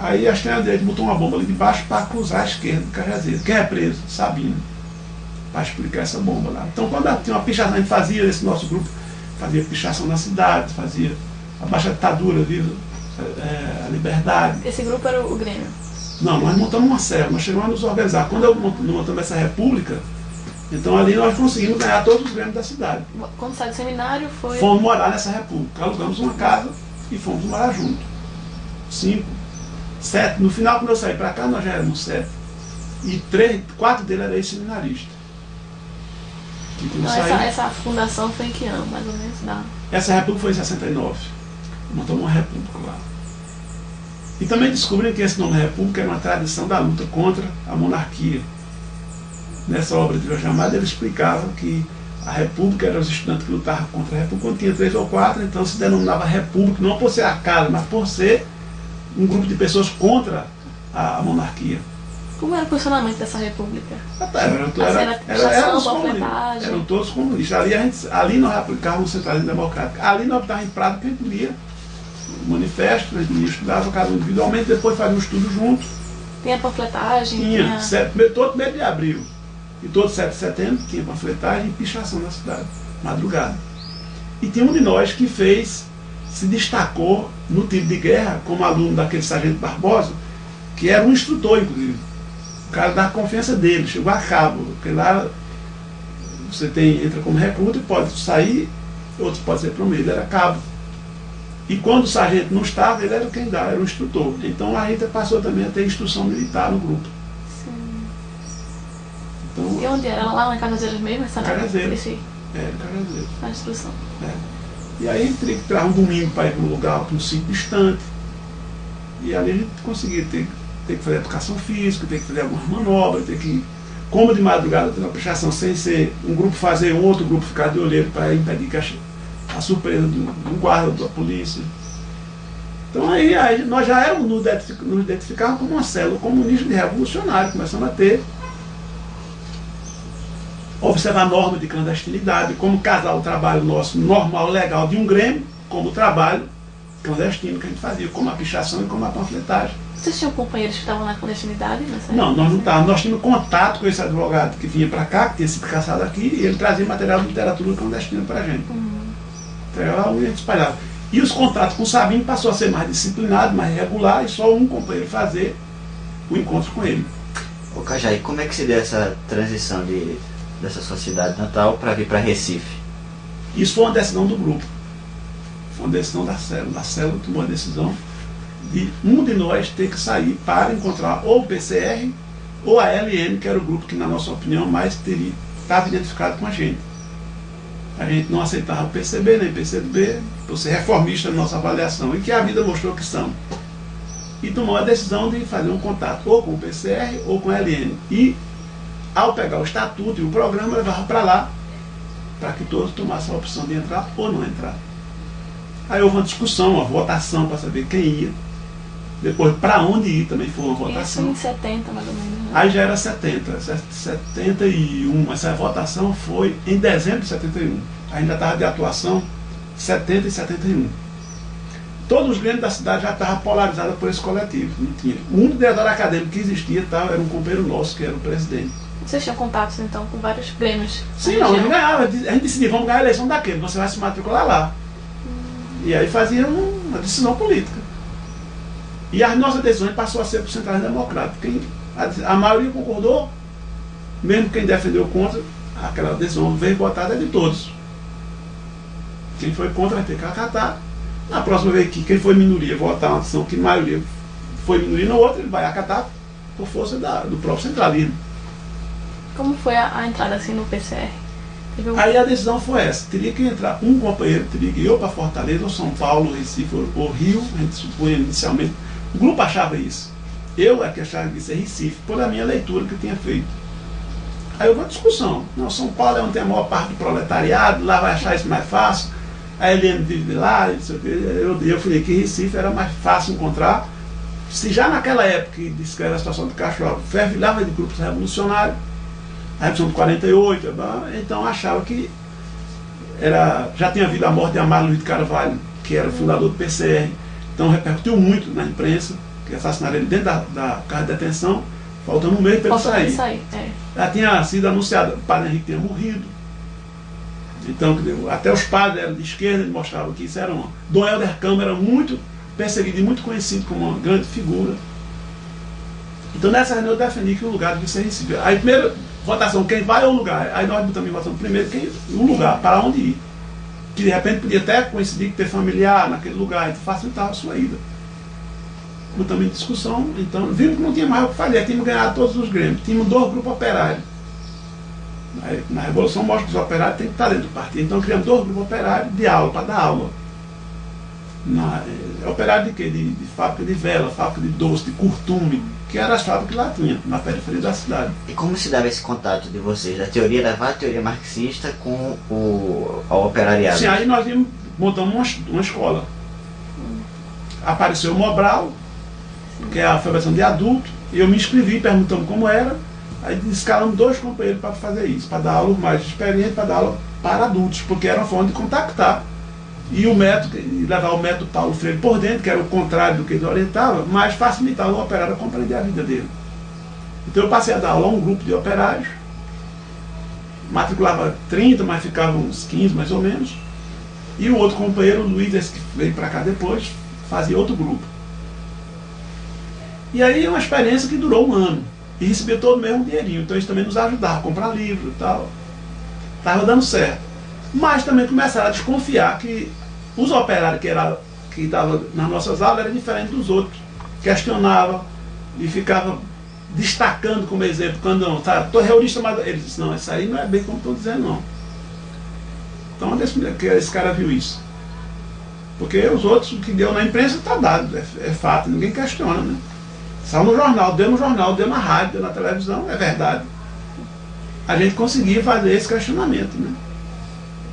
Speaker 2: Aí a extrema-direita botou uma bomba ali debaixo para cruzar a esquerda do Cajazeiras. Quem é preso? Sabino. Para explicar essa bomba lá. Então, quando tinha uma pichação, a gente fazia, esse nosso grupo fazia pichação na cidade, fazia a Baixa Ditadura, viva a Liberdade.
Speaker 1: Esse grupo era o Grêmio?
Speaker 2: Não, nós montamos uma célula, nós chegamos a nos organizar. Quando montamos essa república, então ali nós conseguimos ganhar todos os grêmios da cidade.
Speaker 1: Quando saiu do seminário,
Speaker 2: fomos morar nessa república, alugamos uma casa e fomos morar junto. 5, 7, no final quando eu saí para cá nós já éramos 7. E 4 deles eram ex-seminaristas.
Speaker 1: Então, essa fundação foi em que ano, mais ou menos?
Speaker 2: Essa república foi em 69. Montamos uma república lá. E também descobriram que esse nome república era uma tradição da luta contra a monarquia. Nessa obra de Jorge Amado ele explicava que a república eram os estudantes que lutavam contra a república. Quando tinha 3 ou 4, então se denominava república, não por ser a casa, mas por ser um grupo de pessoas contra a monarquia.
Speaker 1: Como era o funcionamento dessa república?
Speaker 2: Eram todos comunistas. Ali nós aplicávamos o centralismo democrático. Ali nós estávamos em Prado que a gente lia o manifesto, a gente estudava cada um individualmente, depois fazia um estudo junto.
Speaker 1: Tinha panfletagem?
Speaker 2: Tinha. Todo mês de abril e todo 7 de setembro tinha panfletagem e pichação na cidade, madrugada. E tinha um de nós que se destacou no tiro de guerra como aluno daquele sargento Barbosa, que era um instrutor, inclusive. O cara dá confiança dele, chegou a cabo, porque lá você entra como recruta e pode sair, outros podem ser promovido, ele era cabo. E quando o sargento não estava, ele era quem dá, era o instrutor. Então a gente passou também a ter instrução militar no grupo.
Speaker 1: Sim.
Speaker 2: Então,
Speaker 1: e onde era? Lá em Cajazeiras mesmo?
Speaker 2: Cajazeiras. Cajazeiras.
Speaker 1: Na instrução.
Speaker 2: E aí a gente teria que tirar um domingo para ir para um lugar, para um sítio distante. E ali a gente conseguia ter que fazer educação física, ter que fazer algumas manobras, ter que, como de madrugada, ter uma pichação sem ser um grupo fazer outro grupo ficar de olheiro para impedir que a surpresa do guarda, da polícia. Então aí nós já nos identificávamos como uma célula comunista de revolucionário, começamos a observar normas de clandestinidade, como casar o trabalho nosso normal, legal de um grêmio, como o trabalho clandestino que a gente fazia, como a pichação e como a panfletagem.
Speaker 1: Vocês tinham companheiros que estavam na clandestinidade?
Speaker 2: Não, nós não estávamos. Nós tínhamos contato com esse advogado que vinha para cá, que tinha sido caçado aqui, e ele trazia material de literatura clandestina para a gente. Entregava e a gente espalhava. E os contatos com o Sabino passou a ser mais disciplinado, mais regular, e só um companheiro fazer o encontro com ele.
Speaker 3: Ô Cajá, e como é que se deu essa transição dessa sua cidade natal para vir para Recife?
Speaker 2: Isso foi uma decisão do grupo. Foi uma decisão da célula. A célula tomou a decisão de um de nós ter que sair para encontrar ou o PCR ou a LN, que era o grupo que, na nossa opinião, mais estava identificado com a gente. A gente não aceitava o PCB nem o PCB, por ser reformista na nossa avaliação, e que a vida mostrou que são. E tomou a decisão de fazer um contato ou com o PCR ou com a LN. E, ao pegar o estatuto e o programa, levava para lá, para que todos tomassem a opção de entrar ou não entrar. Aí houve uma discussão, uma votação para saber quem ia. Depois, para onde ir, também foi uma votação.
Speaker 1: Isso em 70, mais ou menos. Né?
Speaker 2: Aí já era 71. Essa votação foi em dezembro de 71. Ainda estava de atuação 70 e 71. Todos os grêmios da cidade já estavam polarizados por esse coletivo. Não tinha. O único diretor acadêmico que existia era um companheiro nosso, que era o presidente.
Speaker 1: Vocês tinham contatos, então, com vários grêmios?
Speaker 2: Sim, não, a gente ganhava. A gente decidia, vamos ganhar a eleição daquele, você vai se matricular lá. E aí fazia uma decisão política. E as nossas decisões passou a ser para o centralismo democrático. A maioria concordou, mesmo quem defendeu contra, aquela decisão veio votada de todos. Quem foi contra vai ter que acatar. Na próxima vez que quem foi minoria votar uma decisão que a maioria foi minoria, na outra ele vai acatar por força do próprio centralismo.
Speaker 1: Como foi a entrada assim no PCR?
Speaker 2: Aí a decisão foi essa, teria que entrar um companheiro, teria que ir ou para Fortaleza, ou São Paulo, ou Recife, ou Rio, a gente supunha inicialmente. O grupo achava isso. Eu é que achava que isso é Recife, por a minha leitura que eu tinha feito. Aí houve uma discussão. Não, São Paulo é onde tem a maior parte do proletariado, lá vai achar isso mais fácil. A Helene vive lá, eu falei que Recife era mais fácil encontrar. Se já naquela época que descreve a situação do Castro fervilhava de grupos revolucionários, a Revolução de 48, então achava que já tinha havido a morte de Amaro Luiz de Carvalho, que era o fundador do PCR, então repercutiu muito na imprensa, que assassinaram ele dentro da casa de detenção, faltando um mês para ele sair. Já tinha sido anunciado, o padre Henrique tinha morrido, então até os padres eram de esquerda, eles mostravam que isso era Dom Helder Câmara era muito perseguido e muito conhecido como uma grande figura. Então nessa reunião eu defendi que o lugar devia ser Recife. Aí primeiro votação, quem vai é o lugar. Aí nós botamos em votação primeiro o lugar, para onde ir. Que de repente podia até coincidir que ter familiar naquele lugar, então facilitava a sua ida. Botamos em discussão, então vimos que não tinha mais o que fazer, tínhamos ganhado todos os grêmios, tínhamos 2 grupos operários. Na Revolução mostra que os operários têm que estar dentro do partido, então criamos 2 grupos operários de aula, para dar aula. Operário de quê? De fábrica de vela, fábrica de doce, de curtume, que eram as fábricas que lá tinha, na periferia da cidade.
Speaker 3: E como se dava esse contato de vocês, da teoria da teoria marxista com o operariado?
Speaker 2: Sim, aí nós montamos uma escola. Apareceu o Mobral, que é a alfabetização de adulto, e eu me inscrevi perguntando como era, aí escalamos 2 companheiros para fazer isso, para dar aula mais experiente, para dar aula para adultos, porque era uma forma de contactar. E o método, levar o método Paulo Freire por dentro, que era o contrário do que ele orientava, mas facilitava o operário a compreender a vida dele. Então eu passei a dar aula a um grupo de operários, matriculava 30, mas ficavam uns 15 mais ou menos, e o outro companheiro, o Luiz, esse que veio para cá depois, fazia outro grupo. E aí é uma experiência que durou 1 ano, e recebia todo o mesmo dinheirinho, então eles também nos ajudavam a comprar livro e tal. Estava dando certo. Mas também começaram a desconfiar que os operários que estavam nas nossas aulas eram diferentes dos outros. Questionavam e ficavam destacando como exemplo, quando não, tá, estou reunista, mas eles disseram, não, isso aí não é bem como estou dizendo, não. Então onde esse cara viu isso? Porque os outros, o que deu na imprensa está dado, é fato, ninguém questiona, né? Saiu no jornal, deu na rádio, deu na televisão, é verdade. A gente conseguia fazer esse questionamento, né?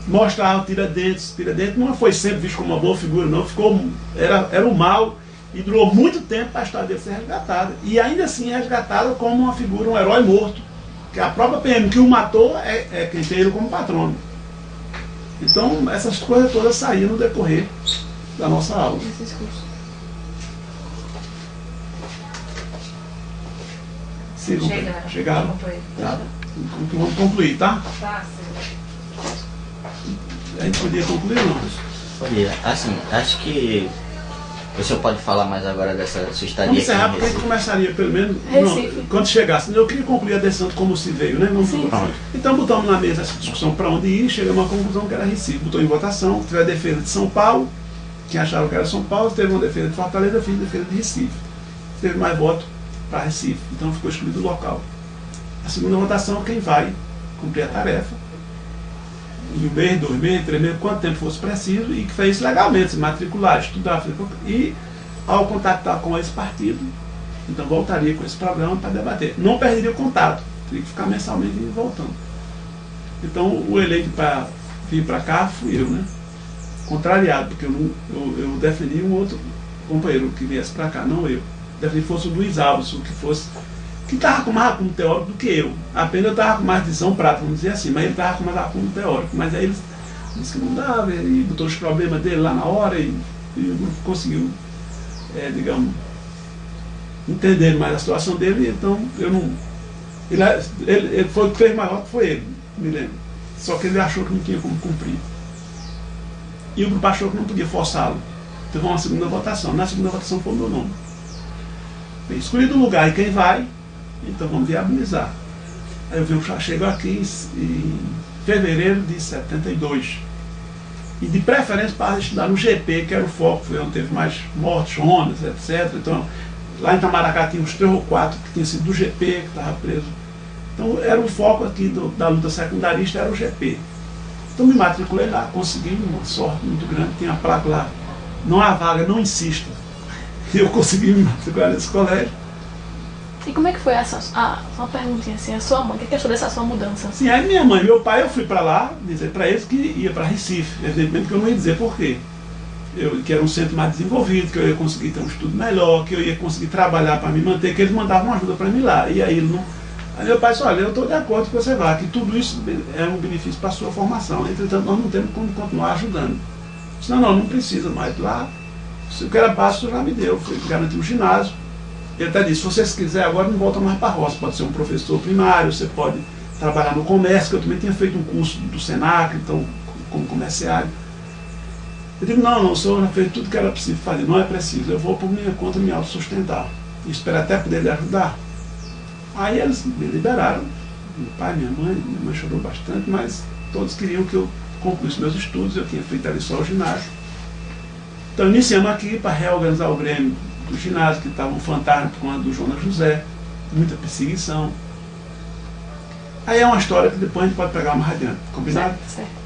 Speaker 2: Mostrar o Tiradentes não foi sempre visto como uma boa figura, não, era o mal e durou muito tempo para a história dele ser resgatada. E ainda assim resgatada como uma figura, um herói morto, que a própria PM que o matou é quem tem ele como patrono. Então essas coisas todas saíram no decorrer da nossa aula. Chegaram. Tá. Vamos concluir, tá?
Speaker 4: Tá,
Speaker 2: A gente podia concluir ou não?
Speaker 3: Podia. Assim, acho que o senhor pode falar mais agora dessa sua estadia.
Speaker 2: Vamos encerrar, porque a gente começaria pelo menos quando chegasse. Eu queria concluir a decisão de como se veio, né? Então botamos na mesa essa discussão para onde ir, chegamos a uma conclusão que era Recife. Botou em votação, teve a defesa de São Paulo, quem achava que era São Paulo, teve uma defesa de Fortaleza, fiz defesa de Recife. Teve mais voto para Recife, então ficou escolhido o local. A segunda votação, quem vai cumprir a tarefa, em 1 mês, 2 meses, 3 meses, quanto tempo fosse preciso, e que fez legalmente, se matricular, estudar, e ao contactar com esse partido, então voltaria com esse programa para debater. Não perderia o contato, teria que ficar mensalmente voltando. Então o eleito para vir para cá fui eu, né? Contrariado, porque eu defendi um outro companheiro que viesse para cá, não eu. Defendi que fosse o Luiz Alves, que fosse, que estava com mais acuno teórico do que eu. Apenas eu estava com mais visão prática, vamos dizer assim, mas ele estava com mais acuno teórico. Mas aí ele disse que não dava, e botou os problemas dele lá na hora e não conseguiu, digamos, entender mais a situação dele, então eu não. Ele foi o que fez maior que foi ele, me lembro. Só que ele achou que não tinha como cumprir. E o grupo achou que não podia forçá-lo. Teve uma segunda votação. Na segunda votação foi o meu nome. Bem, escolhido o lugar e quem vai, então vamos viabilizar. Aí eu chego aqui em fevereiro de 72. E de preferência para estudar no GP, que era o foco, foi onde teve mais mortes, ondas, etc. Então, lá em Itamaracá tinha uns 3 ou 4 que tinham sido do GP, que estava preso. Então, era o foco aqui da luta secundarista, era o GP. Então, me matriculei lá, consegui uma sorte muito grande, tinha a placa lá, não há vaga, não insista. E eu consegui me matricular nesse colégio.
Speaker 1: E como é que foi uma perguntinha assim, a sua mãe, o que achou dessa sua mudança?
Speaker 2: Sim, aí minha mãe e meu pai, eu fui para lá, dizer para eles que ia para Recife. Evidentemente que eu não ia dizer por quê. Que era um centro mais desenvolvido, que eu ia conseguir ter um estudo melhor, que eu ia conseguir trabalhar para me manter, que eles mandavam ajuda para mim lá. E aí ele não... Aí meu pai disse, olha, eu estou de acordo que você vá, que tudo isso é um benefício para a sua formação. Entretanto, nós não temos como continuar ajudando. Eu disse, não precisa mais. Lá, o que era básico já me deu, foi garantir o ginásio. Ele até disse, se você quiser agora não volta mais para a roça, pode ser um professor primário, você pode trabalhar no comércio, que eu também tinha feito um curso do Senac, então, como comerciário. Eu digo, não, o senhor já fez tudo que era possível fazer, não é preciso, eu vou por minha conta me autossustentar. E espero até poder lhe ajudar. Aí eles me liberaram, meu pai, minha mãe chorou bastante, mas todos queriam que eu concluísse meus estudos, eu tinha feito ali só o ginásio. Então iniciamos aqui para reorganizar o Grêmio do ginásio, que estava um fantasma por conta do Jonas José, muita perseguição. Aí é uma história que depois a gente pode pegar mais adiante, combinado?
Speaker 1: Certo.